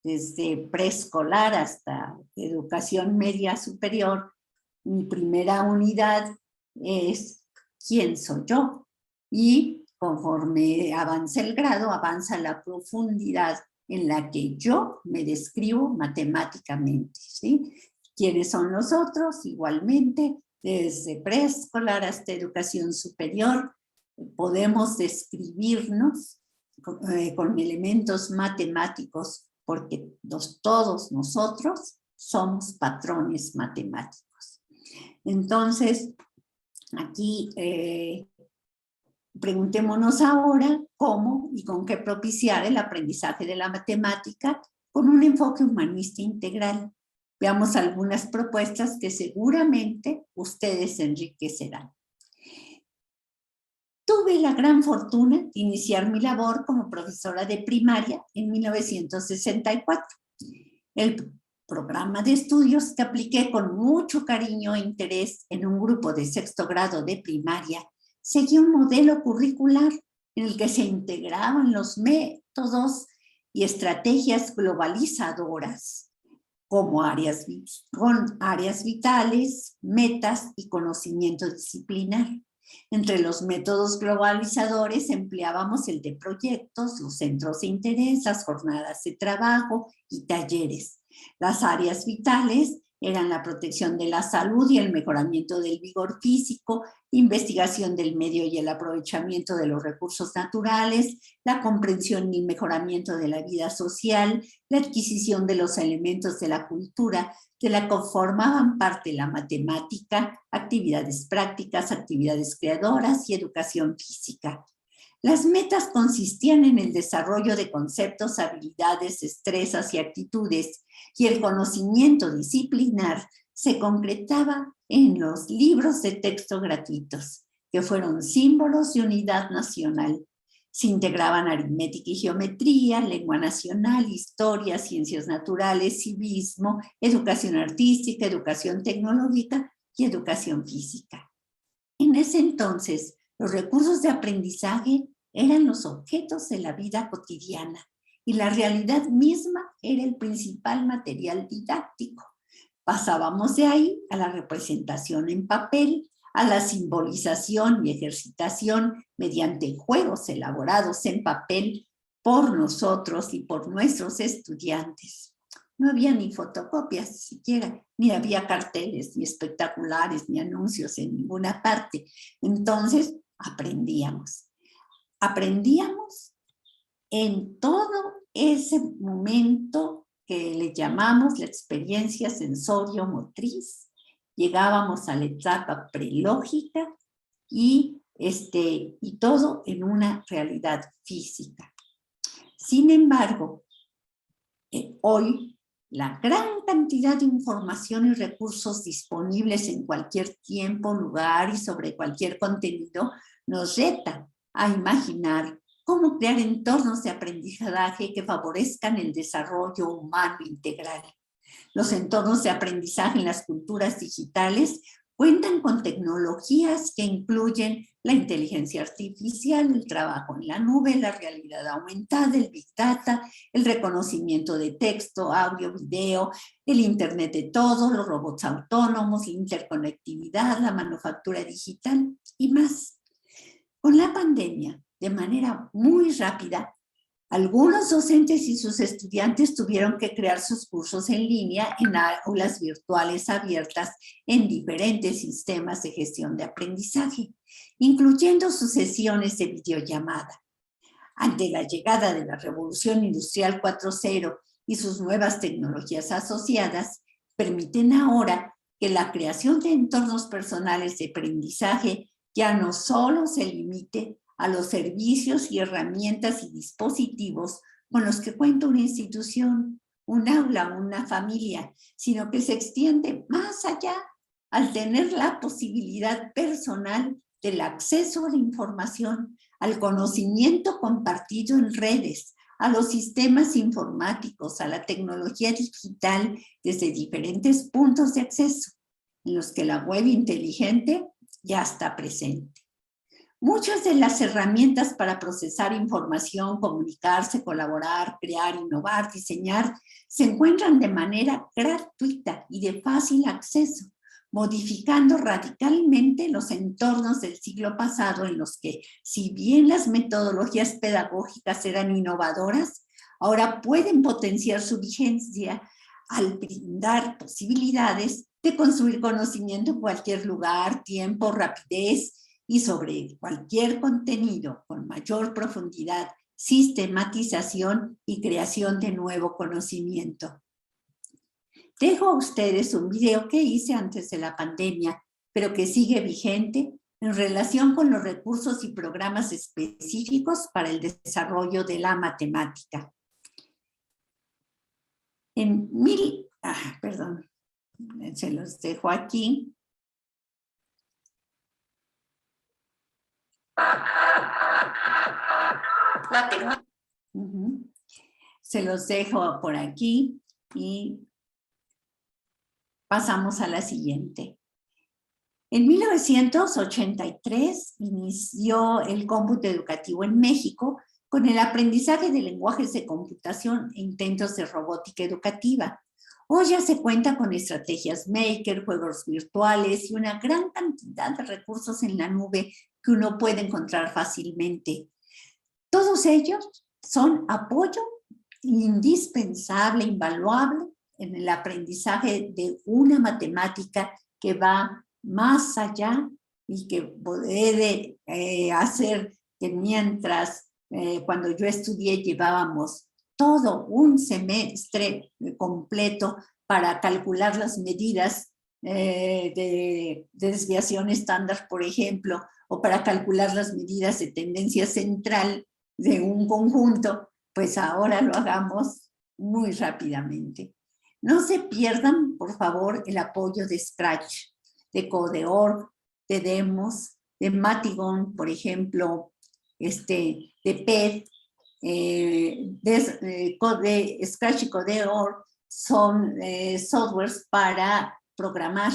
desde preescolar hasta educación media superior. Mi primera unidad es ¿quién soy yo? Y conforme avanza el grado, avanza la profundidad en la que yo me describo matemáticamente, ¿sí? ¿Quiénes son los otros? Igualmente, desde preescolar hasta educación superior, podemos describirnos con elementos matemáticos porque todos nosotros somos patrones matemáticos. Entonces, aquí preguntémonos ahora cómo y con qué propiciar el aprendizaje de la matemática con un enfoque humanista integral. Veamos algunas propuestas que seguramente ustedes enriquecerán. Tuve la gran fortuna de iniciar mi labor como profesora de primaria en 1964. El programa de estudios que apliqué con mucho cariño e interés en un grupo de sexto grado de primaria seguía un modelo curricular en el que se integraban los métodos y estrategias globalizadoras como con áreas vitales, metas y conocimiento disciplinar. Entre los métodos globalizadores empleábamos el de proyectos, los centros de interés, las jornadas de trabajo y talleres. Las áreas vitales eran la protección de la salud y el mejoramiento del vigor físico, investigación del medio y el aprovechamiento de los recursos naturales, la comprensión y mejoramiento de la vida social, la adquisición de los elementos de la cultura, de la que formaban parte la matemática, actividades prácticas, actividades creadoras y educación física. Las metas consistían en el desarrollo de conceptos, habilidades, destrezas y actitudes, y el conocimiento disciplinar se concretaba en los libros de texto gratuitos, que fueron símbolos de unidad nacional. Se integraban aritmética y geometría, lengua nacional, historia, ciencias naturales, civismo, educación artística, educación tecnológica y educación física. En ese entonces, los recursos de aprendizaje eran los objetos de la vida cotidiana y la realidad misma era el principal material didáctico. Pasábamos de ahí a la representación en papel, a la simbolización y ejercitación mediante juegos elaborados en papel por nosotros y por nuestros estudiantes. No había ni fotocopias siquiera, ni había carteles, ni espectaculares, ni anuncios en ninguna parte. Entonces, aprendíamos. Aprendíamos en todo ese momento que le llamamos la experiencia sensorio-motriz. Llegábamos a la etapa prelógica y todo en una realidad física. Sin embargo, hoy la gran cantidad de información y recursos disponibles en cualquier tiempo, lugar y sobre cualquier contenido nos reta a imaginar cómo crear entornos de aprendizaje que favorezcan el desarrollo humano integral. Los entornos de aprendizaje en las culturas digitales cuentan con tecnologías que incluyen la inteligencia artificial, el trabajo en la nube, la realidad aumentada, el Big Data, el reconocimiento de texto, audio, video, el Internet de todo, los robots autónomos, la interconectividad, la manufactura digital y más. Con la pandemia, de manera muy rápida, algunos docentes y sus estudiantes tuvieron que crear sus cursos en línea en aulas virtuales abiertas en diferentes sistemas de gestión de aprendizaje, incluyendo sus sesiones de videollamada. Ante la llegada de la Revolución Industrial 4.0 y sus nuevas tecnologías asociadas, permiten ahora que la creación de entornos personales de aprendizaje ya no solo se limite a los servicios y herramientas y dispositivos con los que cuenta una institución, un aula, una familia, sino que se extiende más allá al tener la posibilidad personal del acceso a la información, al conocimiento compartido en redes, a los sistemas informáticos, a la tecnología digital desde diferentes puntos de acceso, en los que la web inteligente ya está presente. Muchas de las herramientas para procesar información, comunicarse, colaborar, crear, innovar, diseñar, se encuentran de manera gratuita y de fácil acceso, modificando radicalmente los entornos del siglo pasado en los que, si bien las metodologías pedagógicas eran innovadoras, ahora pueden potenciar su vigencia al brindar posibilidades de construir conocimiento en cualquier lugar, tiempo, rapidez, y sobre cualquier contenido con mayor profundidad, sistematización y creación de nuevo conocimiento. Dejo a ustedes un video que hice antes de la pandemia, pero que sigue vigente en relación con los recursos y programas específicos para el desarrollo de la matemática. Se los dejo aquí. Se los dejo por aquí y pasamos a la siguiente. En 1983 inició el cómputo educativo en México con el aprendizaje de lenguajes de computación e intentos de robótica educativa. Hoy ya se cuenta con estrategias maker, juegos virtuales y una gran cantidad de recursos en la nube que uno puede encontrar fácilmente. Todos ellos son apoyo indispensable, invaluable en el aprendizaje de una matemática que va más allá y que puede hacer que mientras cuando yo estudié llevábamos todo un semestre completo para calcular las medidas de desviación estándar, por ejemplo, o para calcular las medidas de tendencia central de un conjunto, pues ahora lo hagamos muy rápidamente. No se pierdan, por favor, el apoyo de Scratch, de Code.org, de Demos, de Matigon, por ejemplo, de PED, Scratch y Code.org son softwares para programar.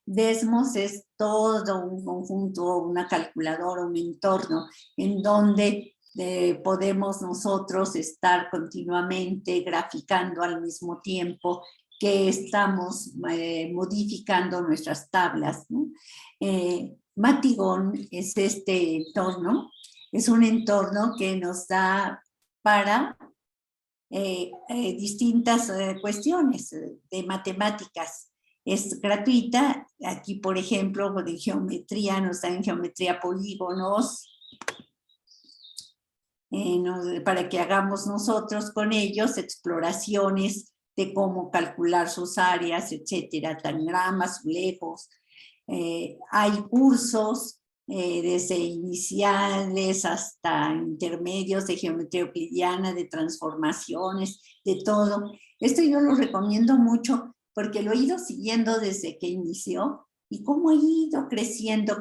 Desmos es todo un conjunto, una calculadora, un entorno en donde podemos nosotros estar continuamente graficando al mismo tiempo que estamos modificando nuestras tablas, ¿no? Matigon es este entorno, es un entorno que nos da para distintas cuestiones de matemáticas. Es gratuita. Aquí, por ejemplo, de geometría, nos dan geometría polígonos, para que hagamos nosotros con ellos exploraciones de cómo calcular sus áreas, etcétera, tangramas, lejos. Hay cursos desde iniciales hasta intermedios de geometría euclidiana, de transformaciones, de todo. Esto yo lo recomiendo mucho porque lo he ido siguiendo desde que inició y cómo ha ido creciendo.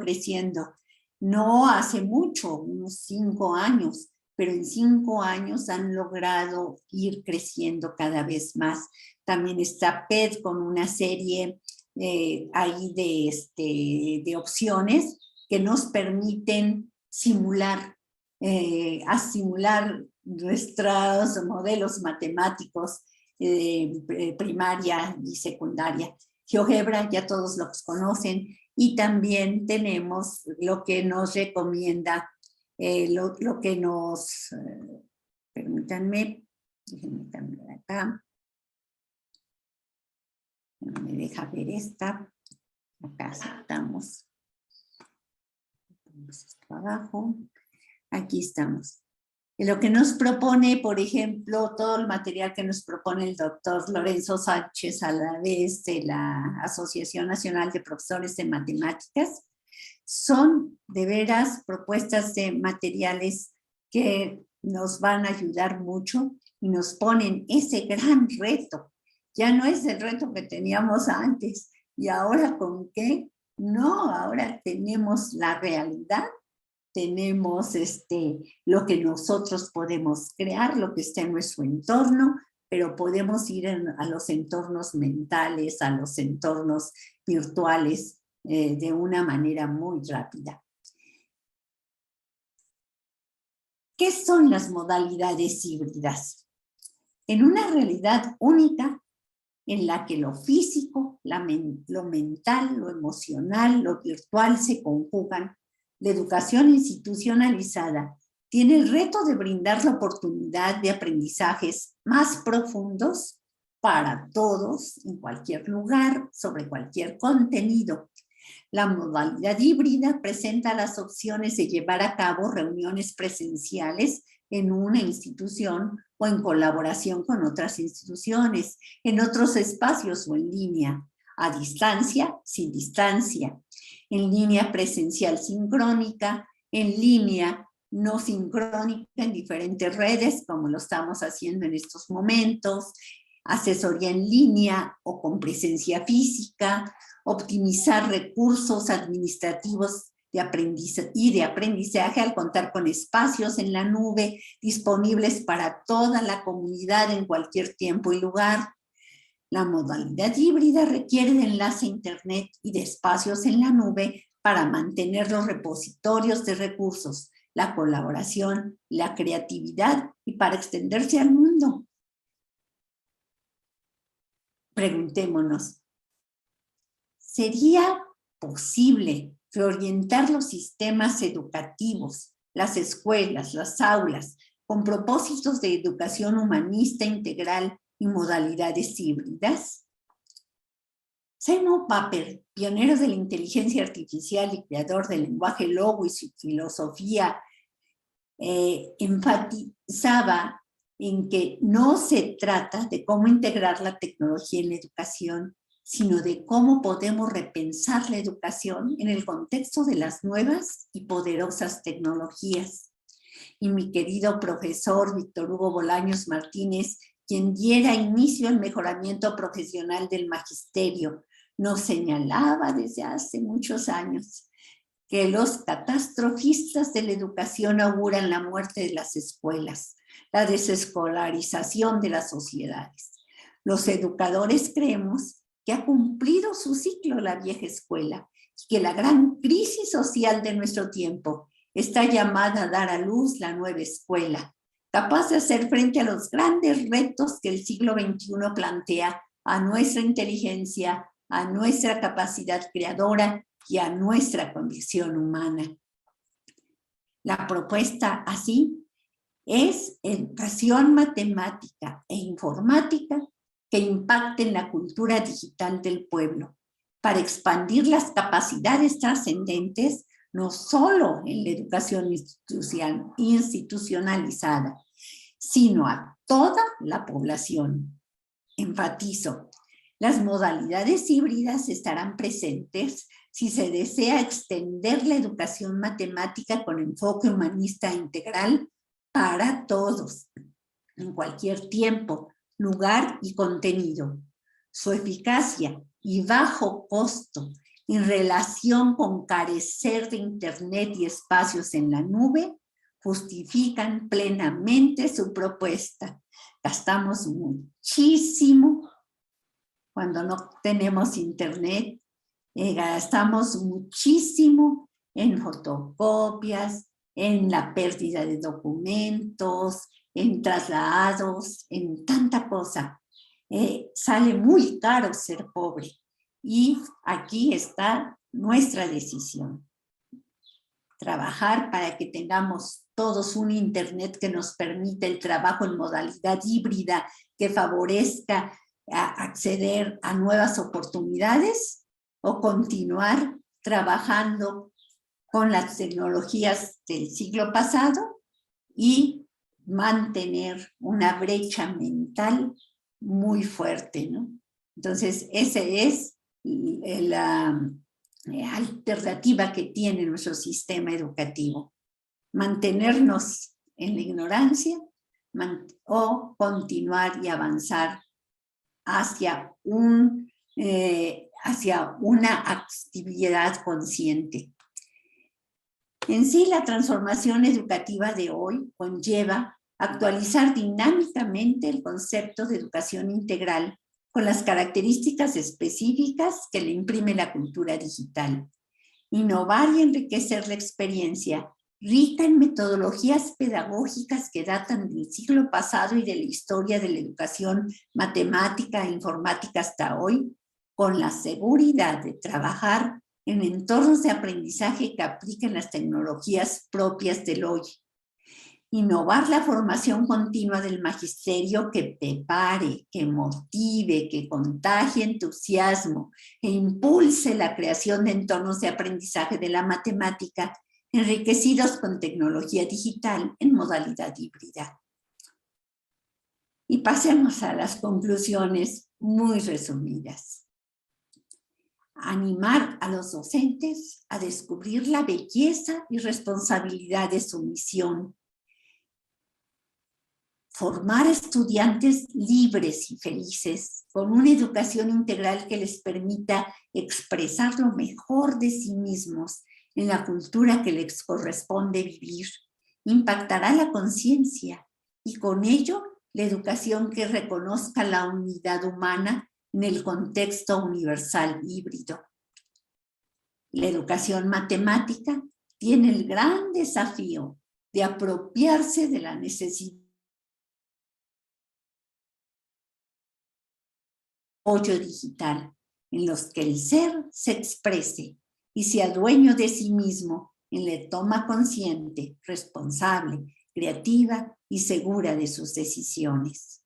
No hace mucho, unos 5 años, pero en 5 años han logrado ir creciendo cada vez más. También está PED con una serie ahí de opciones que nos permiten simular nuestros modelos matemáticos primaria y secundaria. GeoGebra ya todos los conocen y también tenemos lo que nos recomienda, lo que nos, permítanme, déjenme cambiar acá, no me deja ver esta, acá estamos. Abajo, aquí estamos. Lo que nos propone, por ejemplo, todo el material que nos propone el doctor Lorenzo Sánchez a la vez de la Asociación Nacional de Profesores de Matemáticas, son de veras propuestas de materiales que nos van a ayudar mucho y nos ponen ese gran reto. Ya no es el reto que teníamos antes. ¿Y ahora con qué? No, ahora tenemos la realidad, tenemos lo que nosotros podemos crear, lo que está en nuestro entorno, pero podemos ir a los entornos mentales, a los entornos virtuales de una manera muy rápida. ¿Qué son las modalidades híbridas? En una realidad única, en la que lo físico, lo mental, lo emocional, lo virtual se conjugan, la educación institucionalizada tiene el reto de brindar la oportunidad de aprendizajes más profundos para todos, en cualquier lugar, sobre cualquier contenido. La modalidad híbrida presenta las opciones de llevar a cabo reuniones presenciales en una institución o en colaboración con otras instituciones, en otros espacios o en línea, a distancia, sin distancia, en línea presencial sincrónica, en línea no sincrónica en diferentes redes, como lo estamos haciendo en estos momentos, asesoría en línea o con presencia física, optimizar recursos administrativos de aprendizaje al contar con espacios en la nube disponibles para toda la comunidad en cualquier tiempo y lugar. La modalidad híbrida requiere de enlace a Internet y de espacios en la nube para mantener los repositorios de recursos, la colaboración, la creatividad y para extenderse al mundo. Preguntémonos, ¿sería posible reorientar los sistemas educativos, las escuelas, las aulas, con propósitos de educación humanista integral y modalidades híbridas. Simon Papert, pionero de la inteligencia artificial y creador del lenguaje Logo y su filosofía, enfatizaba en que no se trata de cómo integrar la tecnología en la educación, sino de cómo podemos repensar la educación en el contexto de las nuevas y poderosas tecnologías. Y mi querido profesor Víctor Hugo Bolaños Martínez, quien diera inicio al mejoramiento profesional del magisterio, nos señalaba desde hace muchos años que los catastrofistas de la educación auguran la muerte de las escuelas, la desescolarización de las sociedades. Los educadores creemos que ha cumplido su ciclo la vieja escuela y que la gran crisis social de nuestro tiempo está llamada a dar a luz la nueva escuela, capaz de hacer frente a los grandes retos que el siglo XXI plantea a nuestra inteligencia, a nuestra capacidad creadora y a nuestra condición humana. La propuesta así es educación matemática e informática que impacten la cultura digital del pueblo para expandir las capacidades trascendentes no solo en la educación institucionalizada, sino a toda la población. Enfatizo, las modalidades híbridas estarán presentes si se desea extender la educación matemática con enfoque humanista integral para todos, en cualquier tiempo, lugar y contenido. Su eficacia y bajo costo en relación con carecer de internet y espacios en la nube justifican plenamente su propuesta. Gastamos muchísimo cuando no tenemos internet, gastamos muchísimo en fotocopias, en la pérdida de documentos, en traslados, en tanta cosa. Sale muy caro ser pobre y aquí está nuestra decisión. Trabajar para que tengamos todos un internet que nos permita el trabajo en modalidad híbrida, que favorezca acceder a nuevas oportunidades, o continuar trabajando con las tecnologías del siglo pasado y mantener una brecha mental muy fuerte, ¿no? Entonces, esa es la alternativa que tiene nuestro sistema educativo. Mantenernos en la ignorancia o continuar y avanzar hacia una actividad consciente. En sí, la transformación educativa de hoy conlleva actualizar dinámicamente el concepto de educación integral con las características específicas que le imprime la cultura digital. Innovar y enriquecer la experiencia rica en metodologías pedagógicas que datan del siglo pasado y de la historia de la educación matemática e informática hasta hoy, con la seguridad de trabajar en entornos de aprendizaje que apliquen las tecnologías propias del hoy. Innovar la formación continua del magisterio que prepare, que motive, que contagie entusiasmo e impulse la creación de entornos de aprendizaje de la matemática enriquecidos con tecnología digital en modalidad híbrida. Y pasemos a las conclusiones muy resumidas. Animar a los docentes a descubrir la belleza y responsabilidad de su misión. Formar estudiantes libres y felices con una educación integral que les permita expresar lo mejor de sí mismos en la cultura que les corresponde vivir, impactará la conciencia y con ello la educación que reconozca la unidad humana en el contexto universal híbrido. La educación matemática tiene el gran desafío de apropiarse de la necesidad de apoyo digital, en los que el ser se exprese y sea dueño de sí mismo en la toma consciente, responsable, creativa y segura de sus decisiones.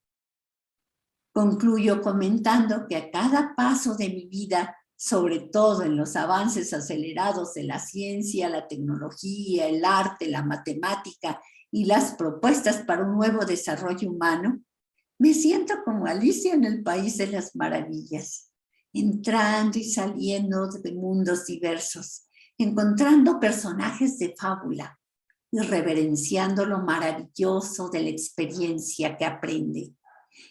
Concluyo comentando que a cada paso de mi vida, sobre todo en los avances acelerados de la ciencia, la tecnología, el arte, la matemática y las propuestas para un nuevo desarrollo humano, me siento como Alicia en el País de las Maravillas, entrando y saliendo de mundos diversos, encontrando personajes de fábula y reverenciando lo maravilloso de la experiencia que aprende.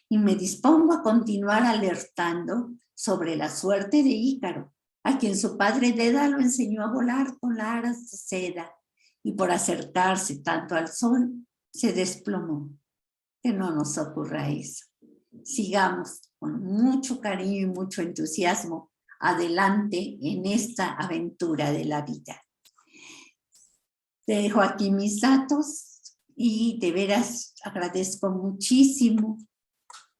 Y me dispongo a continuar alertando sobre la suerte de Ícaro, a quien su padre Dédalo enseñó a volar con alas de seda, y por acercarse tanto al sol, se desplomó. Que no nos ocurra eso. Sigamos con mucho cariño y mucho entusiasmo adelante en esta aventura de la vida. Te dejo aquí mis datos y de veras agradezco muchísimo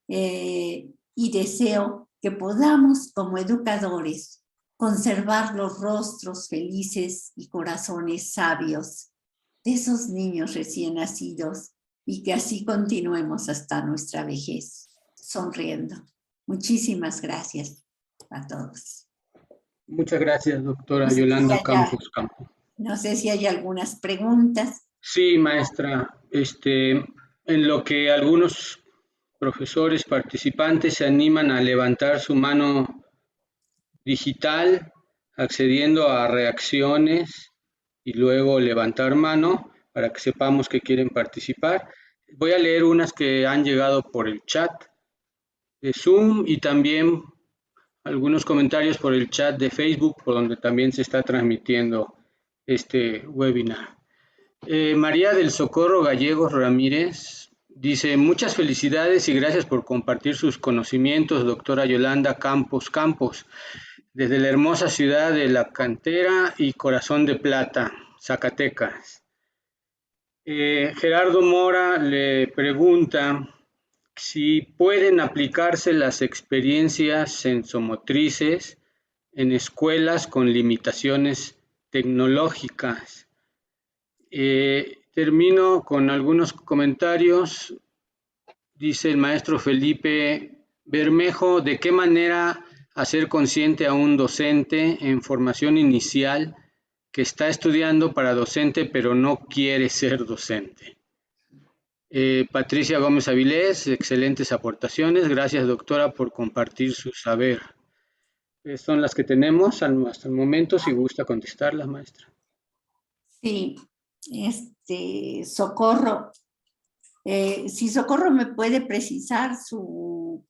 y deseo que podamos como educadores conservar los rostros felices y corazones sabios de esos niños recién nacidos y que así continuemos hasta nuestra vejez, sonriendo. Muchísimas gracias a todos. Muchas gracias, doctora Yolanda Campos Campos. No sé si hay algunas preguntas. Sí, maestra. En lo que algunos profesores participantes se animan a levantar su mano digital, accediendo a reacciones y luego levantar mano para que sepamos que quieren participar. Voy a leer unas que han llegado por el chat de Zoom y también algunos comentarios por el chat de Facebook, por donde también se está transmitiendo este webinar. María del Socorro Gallegos Ramírez dice: muchas felicidades y gracias por compartir sus conocimientos, doctora Yolanda Campos Campos, desde la hermosa ciudad de La Cantera y Corazón de Plata, Zacatecas. Gerardo Mora le pregunta si pueden aplicarse las experiencias sensomotrices en escuelas con limitaciones tecnológicas. Termino con algunos comentarios. Dice el maestro Felipe Bermejo: ¿de qué manera hacer consciente a un docente en formación inicial que está estudiando para docente pero no quiere ser docente? Patricia Gómez Avilés, excelentes aportaciones. Gracias, doctora, por compartir su saber. Son las que tenemos hasta el momento, si gusta contestarlas, maestra. Sí, Socorro. Si Socorro me puede precisar su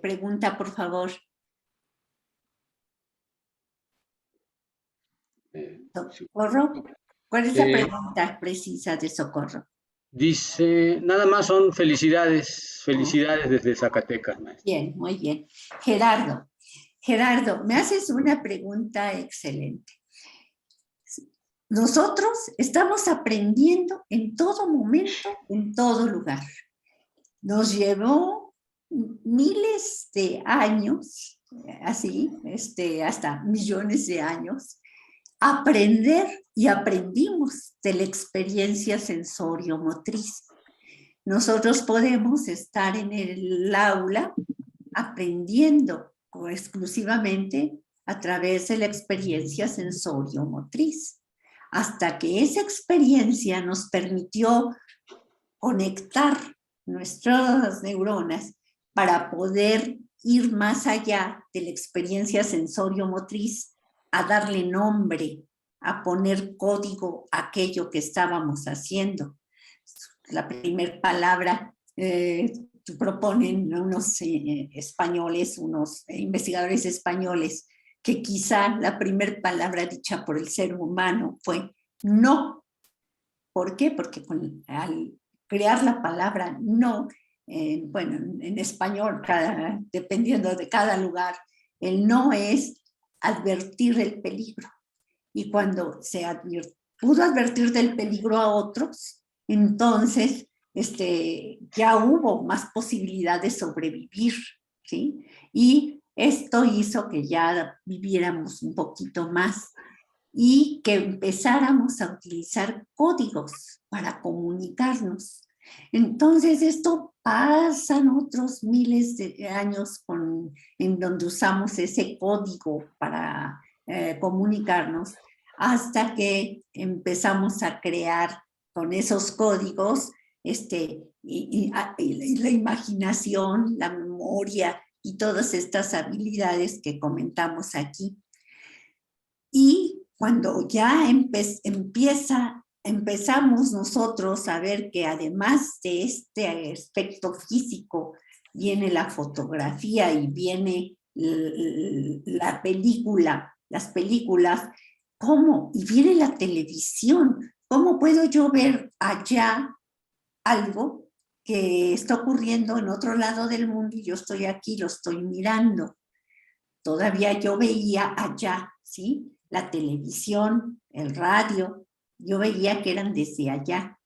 pregunta, por favor. Socorro, ¿cuál es la pregunta precisa de Socorro? Dice, nada más son felicidades desde Zacatecas, maestra. Bien, muy bien. Gerardo, me haces una pregunta excelente. Nosotros estamos aprendiendo en todo momento, en todo lugar. Nos llevó miles de años, así, hasta millones de años, aprender y aprendimos de la experiencia sensorio-motriz. Nosotros podemos estar en el aula aprendiendo exclusivamente a través de la experiencia sensorio-motriz, hasta que esa experiencia nos permitió conectar nuestras neuronas para poder ir más allá de la experiencia sensorio-motriz, a darle nombre, a poner código a aquello que estábamos haciendo. La primera palabra proponen unos españoles, unos investigadores españoles, que quizá la primera palabra dicha por el ser humano fue no. ¿Por qué? Porque al crear la palabra no, en español, dependiendo de cada lugar, el no es advertir el peligro. Y cuando se pudo advertir del peligro a otros, entonces ya hubo más posibilidad de sobrevivir, ¿sí? Y esto hizo que ya viviéramos un poquito más y que empezáramos a utilizar códigos para comunicarnos. Entonces esto pasan otros miles de años en donde usamos ese código para comunicarnos, hasta que empezamos a crear con esos códigos y la imaginación, la memoria y todas estas habilidades que comentamos aquí. Y cuando ya empezamos nosotros a ver que además de este aspecto físico viene la fotografía y viene la película, las películas, ¿cómo? Y viene la televisión. ¿Cómo puedo yo ver allá algo que está ocurriendo en otro lado del mundo y yo estoy aquí, lo estoy mirando? Todavía yo veía allá, ¿sí? La televisión, el radio, yo veía que eran desde allá.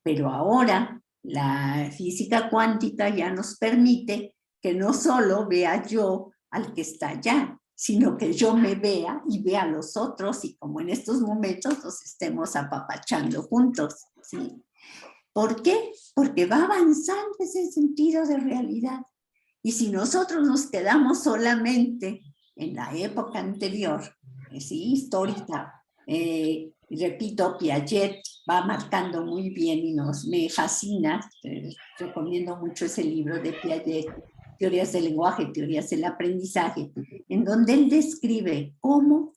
Pero ahora la física cuántica ya nos permite que no solo vea yo al que está allá, sino que yo me vea y vea a los otros, y como en estos momentos nos estemos apapachando juntos, ¿sí? ¿Por qué? Porque va avanzando ese sentido de realidad. Y si nosotros nos quedamos solamente en la época anterior, ¿sí? Histórica, repito, Piaget va marcando muy bien y me fascina, recomiendo mucho ese libro de Piaget, Teorías del lenguaje, teorías del aprendizaje, en donde él describe cómo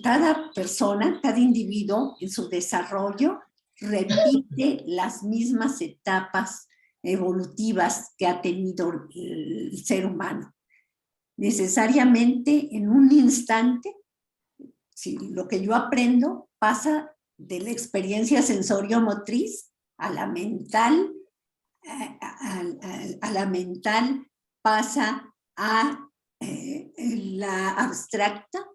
cada persona, cada individuo en su desarrollo repite las mismas etapas evolutivas que ha tenido el ser humano. Necesariamente en un instante, si lo que yo aprendo pasa de la experiencia sensorio-motriz a la mental, pasa a la abstracta,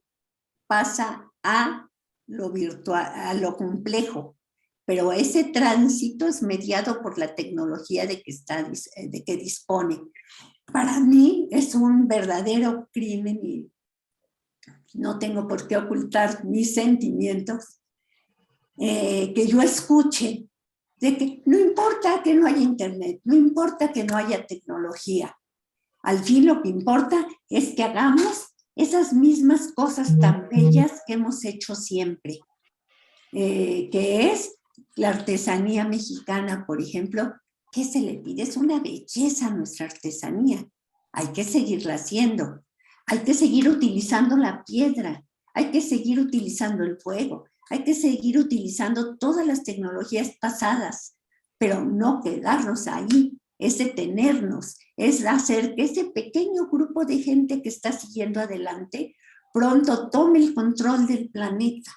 pasa a lo virtual, a lo complejo. Pero ese tránsito es mediado por la tecnología de que dispone. Para mí es un verdadero crimen y no tengo por qué ocultar mis sentimientos, que yo escuche de que no importa que no haya internet, no importa que no haya tecnología. Al fin lo que importa es que hagamos esas mismas cosas tan bellas que hemos hecho siempre, que es la artesanía mexicana, por ejemplo. ¿Qué se le pide? Es una belleza nuestra artesanía. Hay que seguirla haciendo. Hay que seguir utilizando la piedra. Hay que seguir utilizando el fuego. Hay que seguir utilizando todas las tecnologías pasadas, pero no quedarnos ahí. Es detenernos, es hacer que ese pequeño grupo de gente que está siguiendo adelante pronto tome el control del planeta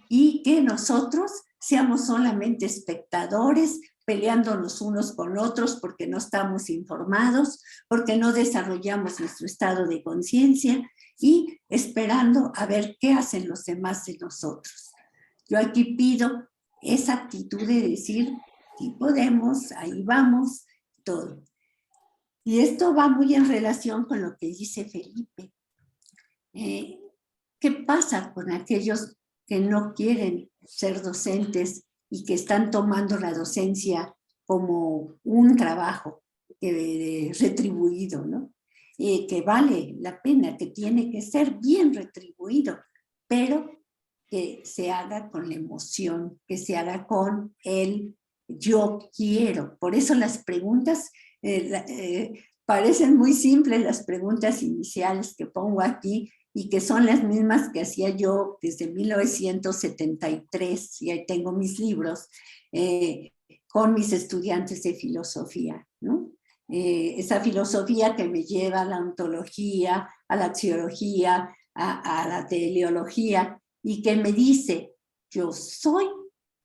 y que nosotros seamos solamente espectadores, peleándonos unos con otros porque no estamos informados, porque no desarrollamos nuestro estado de conciencia y esperando a ver qué hacen los demás de nosotros. Yo aquí pido esa actitud de decir, si podemos, ahí vamos, todo. Y esto va muy en relación con lo que dice Felipe. ¿Qué pasa con aquellos que no quieren ser docentes y que están tomando la docencia como un trabajo retribuido, ¿no? Que vale la pena, que tiene que ser bien retribuido, pero que se haga con la emoción, que se haga con el yo quiero. Por eso las preguntas parecen muy simples, las preguntas iniciales que pongo aquí, y que son las mismas que hacía yo desde 1973, y ahí tengo mis libros, con mis estudiantes de filosofía, ¿no? Esa filosofía que me lleva a la ontología, a la axiología, a la teleología, y que me dice, yo soy,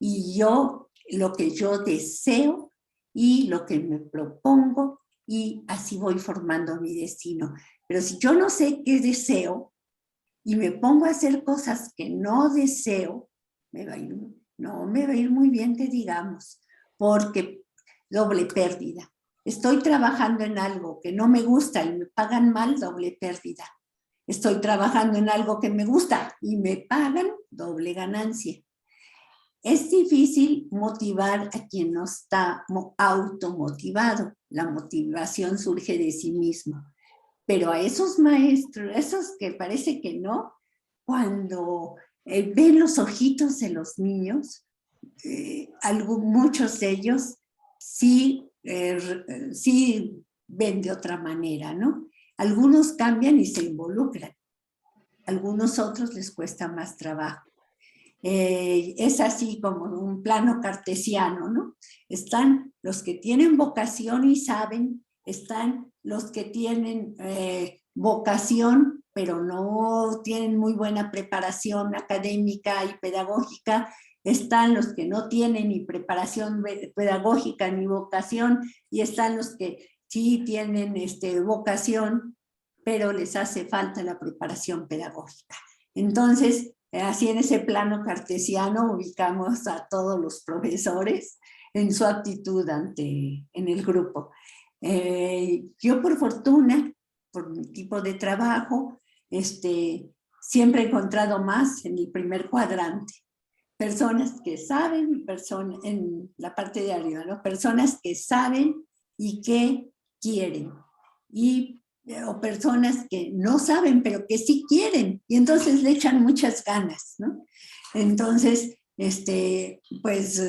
y yo, lo que yo deseo, y lo que me propongo, y así voy formando mi destino. Pero si yo no sé qué deseo, y me pongo a hacer cosas que no deseo, no me va a ir muy bien, que digamos, porque doble pérdida. Estoy trabajando en algo que no me gusta y me pagan mal, doble pérdida. Estoy trabajando en algo que me gusta y me pagan, doble ganancia. Es difícil motivar a quien no está automotivado. La motivación surge de sí mismo. Pero a esos maestros, esos que parece que no, cuando ven los ojitos de los niños, muchos de ellos sí ven de otra manera, ¿no? Algunos cambian y se involucran. Algunos otros les cuesta más trabajo. Es así como un plano cartesiano, ¿no? Están los que tienen vocación y saben, están los que tienen vocación, pero no tienen muy buena preparación académica y pedagógica, están los que no tienen ni preparación pedagógica ni vocación, y están los que sí tienen vocación, pero les hace falta la preparación pedagógica. Entonces, así en ese plano cartesiano ubicamos a todos los profesores en su actitud en el grupo. Yo por fortuna, por mi tipo de trabajo, siempre he encontrado más en el primer cuadrante. Personas que saben, en la parte de arriba, ¿no? Personas que saben y que quieren. O personas que no saben, pero que sí quieren, y entonces le echan muchas ganas, ¿no? Entonces, pues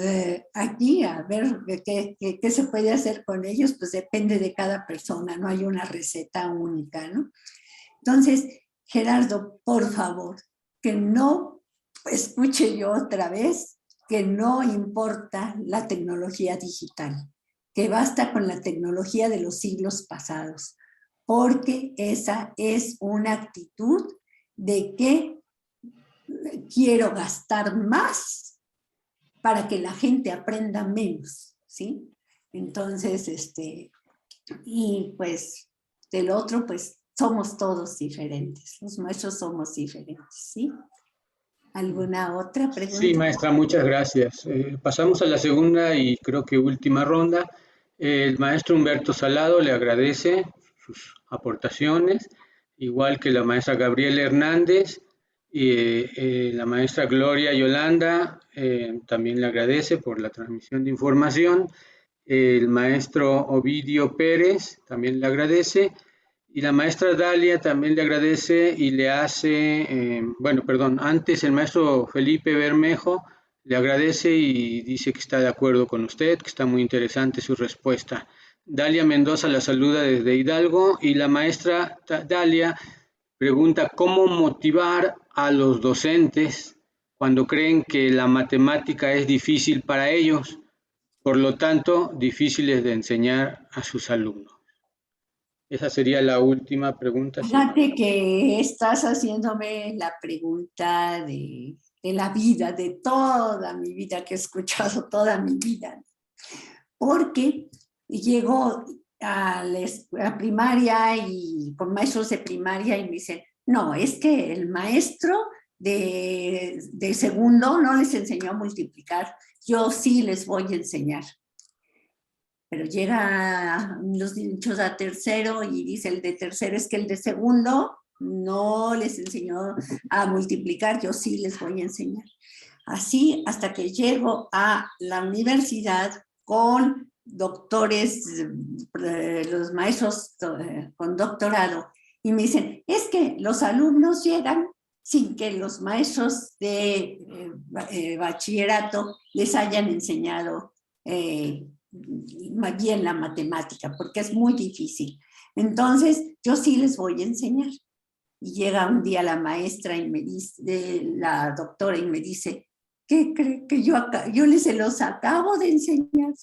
aquí a ver qué se puede hacer con ellos, pues depende de cada persona, no hay una receta única, ¿no? Entonces, Gerardo, por favor, que no escuche yo otra vez que no importa la tecnología digital, que basta con la tecnología de los siglos pasados, porque esa es una actitud de que quiero gastar más para que la gente aprenda menos, ¿sí? Entonces, y pues del otro, pues somos todos diferentes, los maestros somos diferentes, ¿sí? ¿Alguna otra pregunta? Sí, maestra, muchas gracias. Pasamos a la segunda y creo que última ronda. El maestro Humberto Salado le agradece sus aportaciones, igual que la maestra Gabriela Hernández, y la maestra Gloria Yolanda también le agradece por la transmisión de información. El maestro Ovidio Pérez también le agradece. Y la maestra Dalia también le agradece y le hace, antes el maestro Felipe Bermejo le agradece y dice que está de acuerdo con usted, que está muy interesante su respuesta. Dalia Mendoza la saluda desde Hidalgo y la maestra Dalia pregunta cómo motivar a los docentes cuando creen que la matemática es difícil para ellos, por lo tanto, difíciles de enseñar a sus alumnos. Esa sería la última pregunta. Fíjate que estás haciéndome la pregunta de la vida, de toda mi vida, que he escuchado toda mi vida. Porque llego a la primaria y con maestros de primaria y me dicen, no, es que el maestro de segundo no les enseñó a multiplicar, yo sí les voy a enseñar. Pero llega los niños a tercero y dice el de tercero es que el de segundo no les enseñó a multiplicar, yo sí les voy a enseñar. Así hasta que llego a la universidad con doctores, los maestros con doctorado, y me dicen, es que los alumnos llegan sin que los maestros de bachillerato les hayan enseñado más bien la matemática, porque es muy difícil. Entonces, yo sí les voy a enseñar. Y llega un día la maestra y me dice, la doctora, y me dice, ¿qué cree que yo se los acabo de enseñar,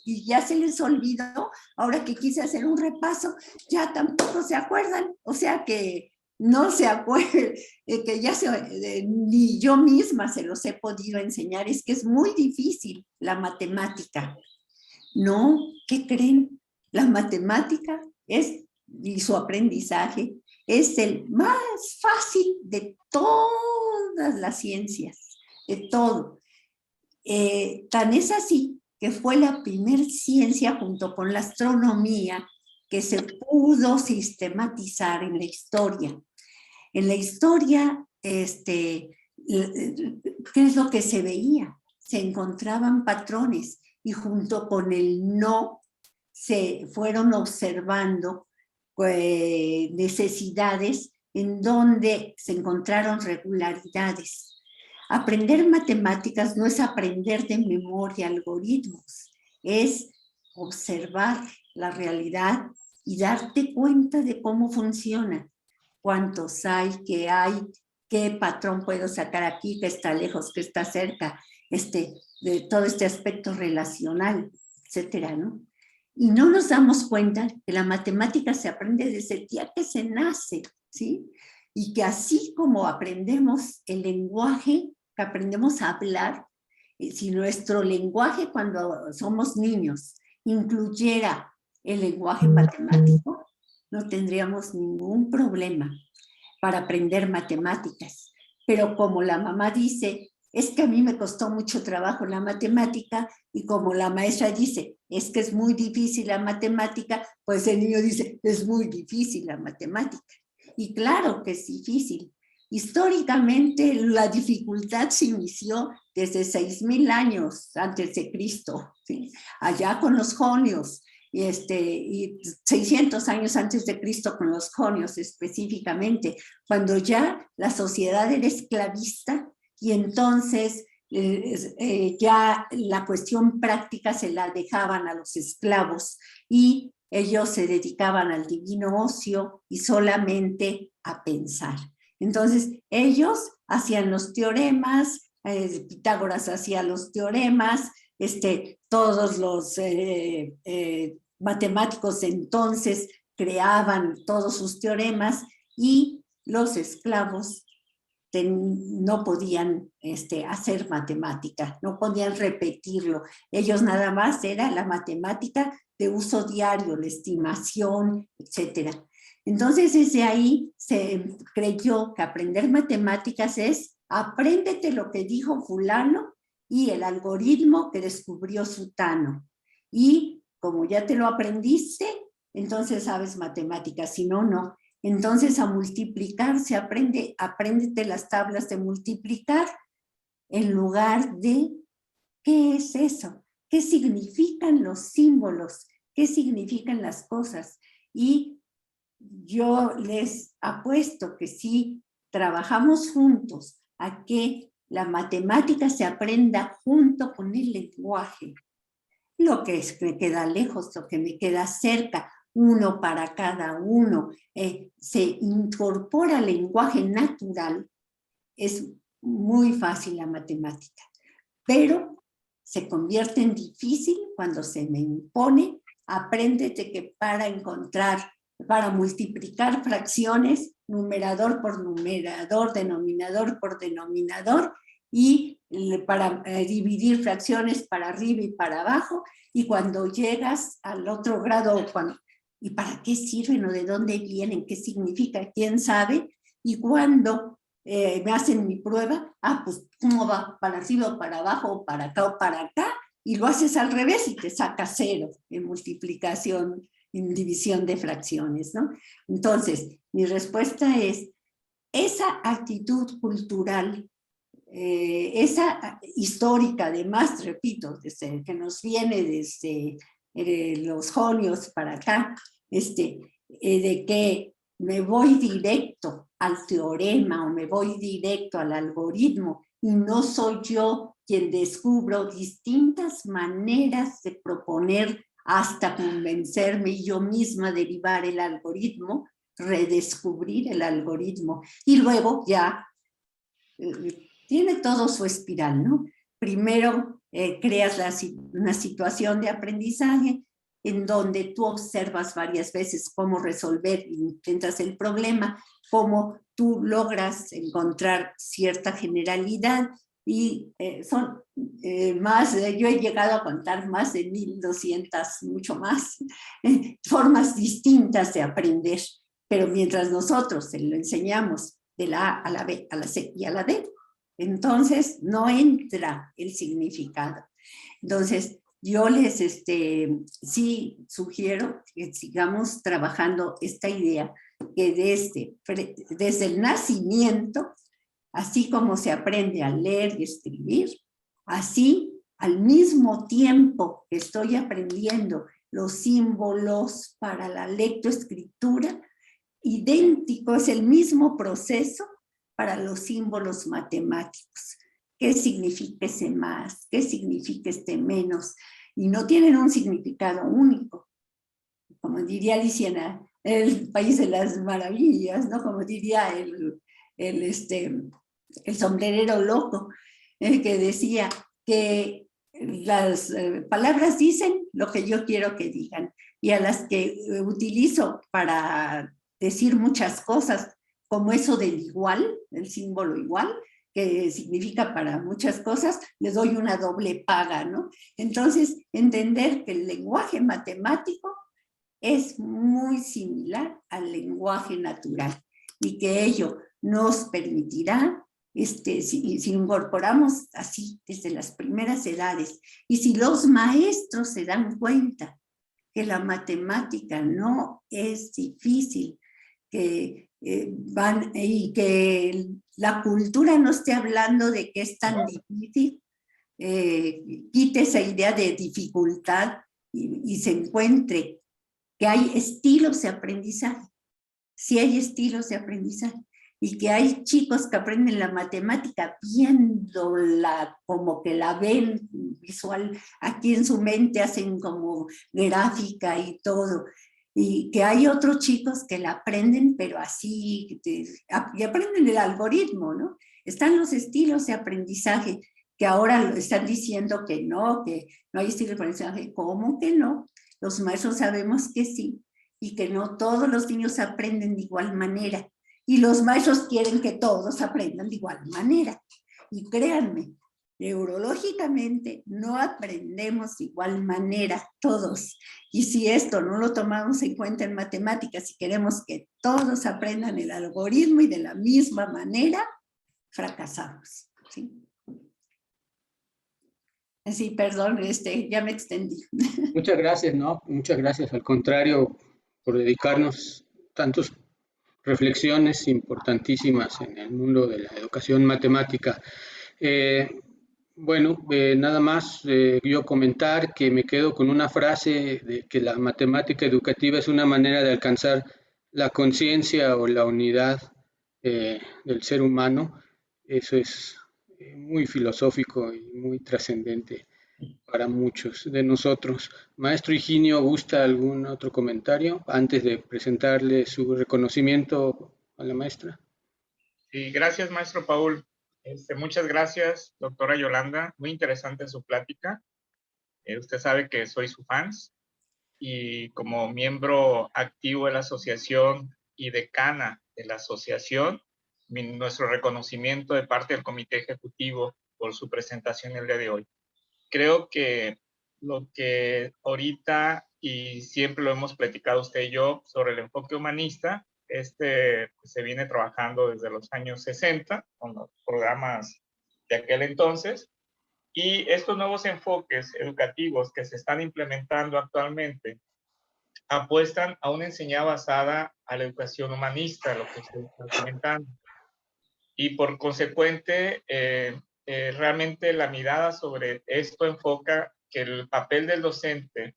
y ya se les olvidó? Ahora que quise hacer un repaso, ya tampoco se acuerdan. O sea que no se acuerdan, que ya ni yo misma se los he podido enseñar. Es que es muy difícil la matemática. No, ¿qué creen? La matemática y su aprendizaje es el más fácil de todas las ciencias, de todo. Tan es así que fue la primer ciencia junto con la astronomía que se pudo sistematizar en la historia. En la historia, ¿qué es lo que se veía? Se encontraban patrones y junto con el no se fueron observando necesidades en donde se encontraron regularidades. Aprender matemáticas no es aprender de memoria algoritmos, es observar la realidad y darte cuenta de cómo funciona, cuántos hay, qué patrón puedo sacar aquí, qué está lejos, qué está cerca, de todo este aspecto relacional, etcétera, ¿no? Y no nos damos cuenta que la matemática se aprende desde el día que se nace, ¿sí? Y que así como aprendemos el lenguaje, que aprendemos a hablar, si nuestro lenguaje cuando somos niños incluyera el lenguaje matemático, no tendríamos ningún problema para aprender matemáticas. Pero como la mamá dice, es que a mí me costó mucho trabajo la matemática, y como la maestra dice, es que es muy difícil la matemática, pues el niño dice, es muy difícil la matemática. Y claro que es difícil. Históricamente la dificultad se inició desde 6,000 años antes de Cristo, ¿sí? Allá con los jonios, y 600 años antes de Cristo con los jonios específicamente, cuando ya la sociedad era esclavista y entonces ya la cuestión práctica se la dejaban a los esclavos y ellos se dedicaban al divino ocio y solamente a pensar. Entonces ellos hacían los teoremas, Pitágoras hacía los teoremas, todos los matemáticos entonces creaban todos sus teoremas y los esclavos no podían hacer matemática, no podían repetirlo. Ellos nada más era la matemática de uso diario, la estimación, etcétera. Entonces desde ahí se creyó que aprender matemáticas es apréndete lo que dijo fulano y el algoritmo que descubrió sutano. Y como ya te lo aprendiste, entonces sabes matemáticas, si no, no. Entonces a multiplicar se aprende, apréndete las tablas de multiplicar en lugar de ¿qué es eso? ¿Qué significan los símbolos? ¿Qué significan las cosas? Y yo les apuesto que si trabajamos juntos a que la matemática se aprenda junto con el lenguaje, lo que me queda lejos, lo que me queda cerca, uno para cada uno, se incorpora al lenguaje natural, es muy fácil la matemática, pero se convierte en difícil cuando se me impone, apréndete que para multiplicar fracciones, numerador por numerador, denominador por denominador, y para dividir fracciones para arriba y para abajo, y cuando llegas al otro grado, ¿y para qué sirven o de dónde vienen? ¿Qué significa? ¿Quién sabe? Y cuando me hacen mi prueba, pues ¿cómo va? ¿Para arriba o para abajo o para acá o para acá? Y lo haces al revés y te saca 0 en multiplicación, en división de fracciones, ¿no? Entonces, mi respuesta es, esa actitud cultural, esa histórica, además, repito, desde que nos viene desde los jonios para acá, de que me voy directo al teorema o me voy directo al algoritmo y no soy yo quien descubro distintas maneras de proponer hasta convencerme yo misma de derivar el algoritmo, redescubrir el algoritmo y luego ya tiene todo su espiral, ¿no? Primero creas una situación de aprendizaje en donde tú observas varias veces cómo resolver e intentas el problema, cómo tú logras encontrar cierta generalidad y son yo he llegado a contar más de 1,200, mucho más, formas distintas de aprender, pero mientras nosotros se lo enseñamos de la A a la B, a la C y a la D, entonces no entra el significado. Entonces, yo les sí sugiero que sigamos trabajando esta idea que desde el nacimiento Así como se aprende a leer y escribir, así al mismo tiempo que estoy aprendiendo los símbolos para la lectoescritura, idéntico, es el mismo proceso para los símbolos matemáticos. ¿Qué significa ese más? ¿Qué significa este menos? Y no tienen un significado único. Como diría Alicia en el País de las Maravillas, ¿no? Como diría el sombrerero loco, que decía que las palabras dicen lo que yo quiero que digan, y a las que utilizo para decir muchas cosas, como eso del igual, el símbolo igual, que significa para muchas cosas, les doy una doble paga, ¿no? Entonces, entender que el lenguaje matemático es muy similar al lenguaje natural y que ello nos permitirá, si incorporamos así desde las primeras edades y si los maestros se dan cuenta que la matemática no es difícil, que y que la cultura no esté hablando de que es tan difícil, quite esa idea de dificultad y se encuentre que hay estilos de aprendizaje, sí hay estilos de aprendizaje, y que hay chicos que aprenden la matemática viéndola como que la ven visual, aquí en su mente hacen como gráfica y todo, y que hay otros chicos que la aprenden, pero así, y aprenden el algoritmo, ¿no? Están los estilos de aprendizaje, que ahora lo están diciendo que no hay estilo de aprendizaje. ¿Cómo que no? Los maestros sabemos que sí, y que no todos los niños aprenden de igual manera. Y los maestros quieren que todos aprendan de igual manera. Y créanme, neurológicamente no aprendemos de igual manera todos. Y si esto no lo tomamos en cuenta en matemáticas y queremos que todos aprendan el algoritmo y de la misma manera, fracasamos, ¿sí? Sí, perdón, ya me extendí. Muchas gracias, ¿no? Muchas gracias, al contrario, por dedicarnos tantas reflexiones importantísimas en el mundo de la educación matemática. Nada más yo comentar que me quedo con una frase de que la matemática educativa es una manera de alcanzar la conciencia o la unidad del ser humano. Eso es muy filosófico y muy trascendente para muchos de nosotros. Maestro Higinio, ¿gusta algún otro comentario antes de presentarle su reconocimiento a la maestra? Sí, gracias, maestro Paul. Muchas gracias, doctora Yolanda. Muy interesante su plática. Usted sabe que soy su fans y como miembro activo de la asociación y decana de la asociación, nuestro reconocimiento de parte del comité ejecutivo por su presentación el día de hoy. Creo que lo que ahorita y siempre lo hemos platicado usted y yo sobre el enfoque humanista, se viene trabajando desde los años 60 con los programas de aquel entonces, y estos nuevos enfoques educativos que se están implementando actualmente apuestan a una enseñanza basada a la educación humanista, lo que usted está comentando. Y por consecuente, realmente la mirada sobre esto enfoca que el papel del docente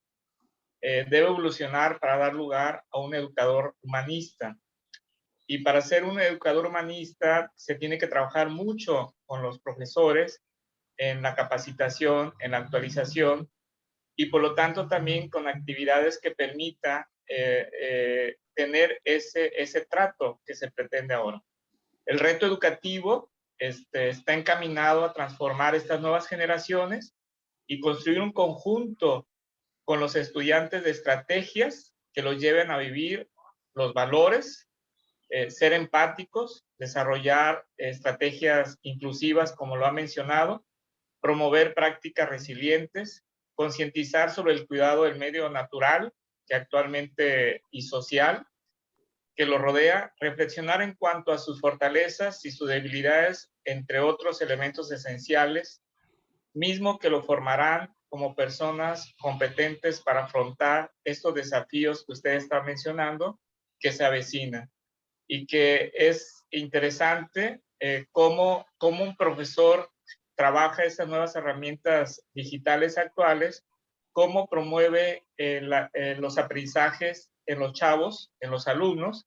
debe evolucionar para dar lugar a un educador humanista. Y para ser un educador humanista se tiene que trabajar mucho con los profesores en la capacitación, en la actualización, y por lo tanto también con actividades que permita tener ese trato que se pretende ahora. El reto educativo está encaminado a transformar estas nuevas generaciones y construir un conjunto con los estudiantes de estrategias que los lleven a vivir los valores, ser empáticos, desarrollar estrategias inclusivas, como lo ha mencionado, promover prácticas resilientes, concientizar sobre el cuidado del medio natural que actualmente y social que lo rodea, reflexionar en cuanto a sus fortalezas y sus debilidades, entre otros elementos esenciales, mismo que lo formarán como personas competentes para afrontar estos desafíos que usted está mencionando, que se avecinan. Y que es interesante cómo un profesor trabaja estas nuevas herramientas digitales actuales, cómo promueve los aprendizajes en los chavos, en los alumnos,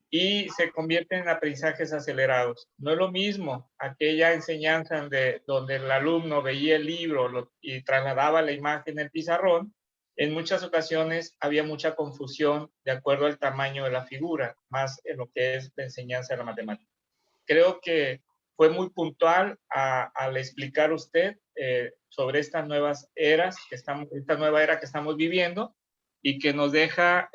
y se convierten en aprendizajes acelerados. No es lo mismo aquella enseñanza donde el alumno veía el libro y trasladaba la imagen en el pizarrón. En muchas ocasiones había mucha confusión de acuerdo al tamaño de la figura, más en lo que es la enseñanza de la matemática. Creo que fue muy puntual al explicar usted sobre estas nuevas eras, esta nueva era que estamos viviendo, y que nos deja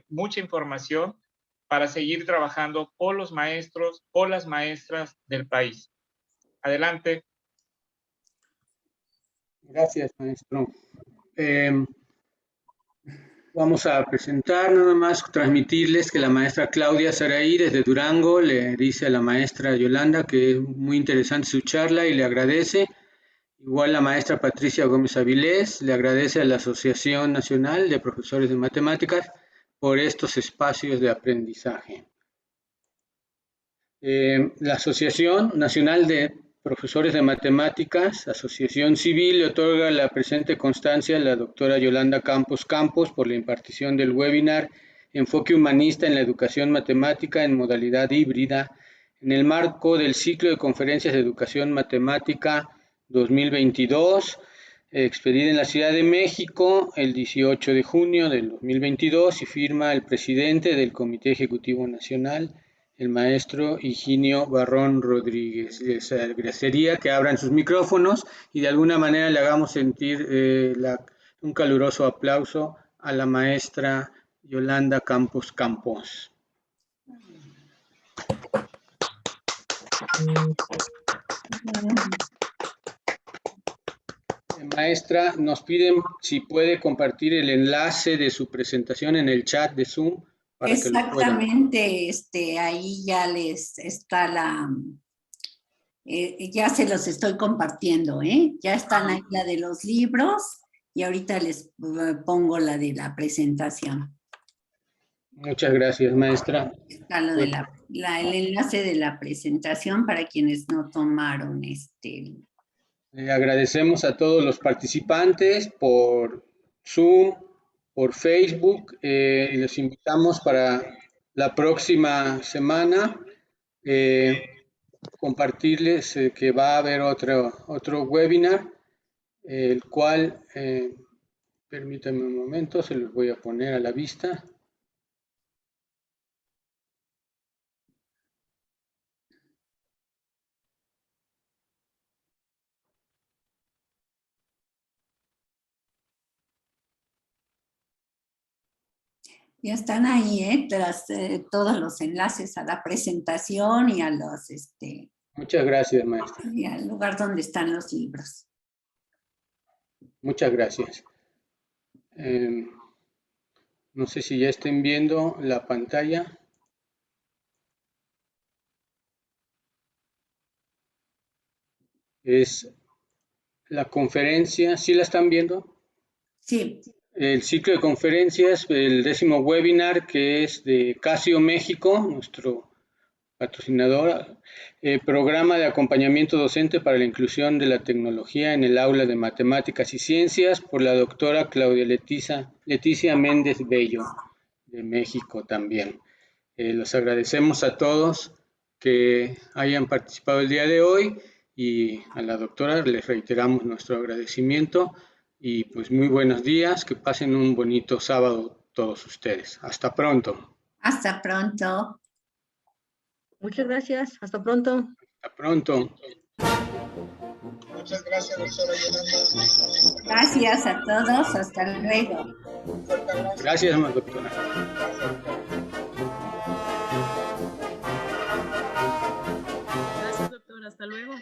mucha información para seguir trabajando por los maestros, por las maestras del país. Adelante. Gracias, maestro. Vamos a presentar nada más, transmitirles que la maestra Claudia Saraí desde Durango le dice a la maestra Yolanda que es muy interesante su charla y le agradece. Igual la maestra Patricia Gómez Avilés le agradece a la Asociación Nacional de Profesores de Matemáticas por estos espacios de aprendizaje. La Asociación Nacional de Profesores de Matemáticas, Asociación Civil, le otorga la presente constancia a la doctora Yolanda Campos por la impartición del webinar Enfoque Humanista en la Educación Matemática en modalidad híbrida en el marco del ciclo de conferencias de educación matemática 2022, expedida en la Ciudad de México el 18 de junio del 2022 y firma el presidente del Comité Ejecutivo Nacional, el maestro Higinio Barrón Rodríguez. Les agradecería que abran sus micrófonos y de alguna manera le hagamos sentir un caluroso aplauso a la maestra Yolanda Campos. Maestra, nos piden si puede compartir el enlace de su presentación en el chat de Zoom. Exactamente, ahí ya les está ya se los estoy compartiendo, ya están ahí la de los libros y ahorita les pongo la de la presentación. Muchas gracias, maestra. Está lo de el enlace de la presentación para quienes no tomaron Le agradecemos a todos los participantes por Zoom, por Facebook, y los invitamos para la próxima semana compartirles que va a haber otro webinar, el cual, permítanme un momento, se los voy a poner a la vista. Ya están ahí, todos los enlaces a la presentación y a los, Muchas gracias, maestra. Y al lugar donde están los libros. Muchas gracias. No sé si ya estén viendo la pantalla. Es la conferencia, ¿sí la están viendo? Sí. El ciclo de conferencias, el 10º webinar, que es de Casio México, nuestro patrocinador, programa de acompañamiento docente para la inclusión de la tecnología en el aula de matemáticas y ciencias, por la doctora Claudia Leticia Méndez Bello, de México también. Los agradecemos a todos que hayan participado el día de hoy y a la doctora les reiteramos nuestro agradecimiento. Y pues muy buenos días, que pasen un bonito sábado todos ustedes. Hasta pronto. Hasta pronto. Muchas gracias, hasta pronto. Hasta pronto. Muchas gracias, doctora Yolanda. Gracias a todos, hasta luego. Gracias, doctora. Gracias, doctora, hasta luego.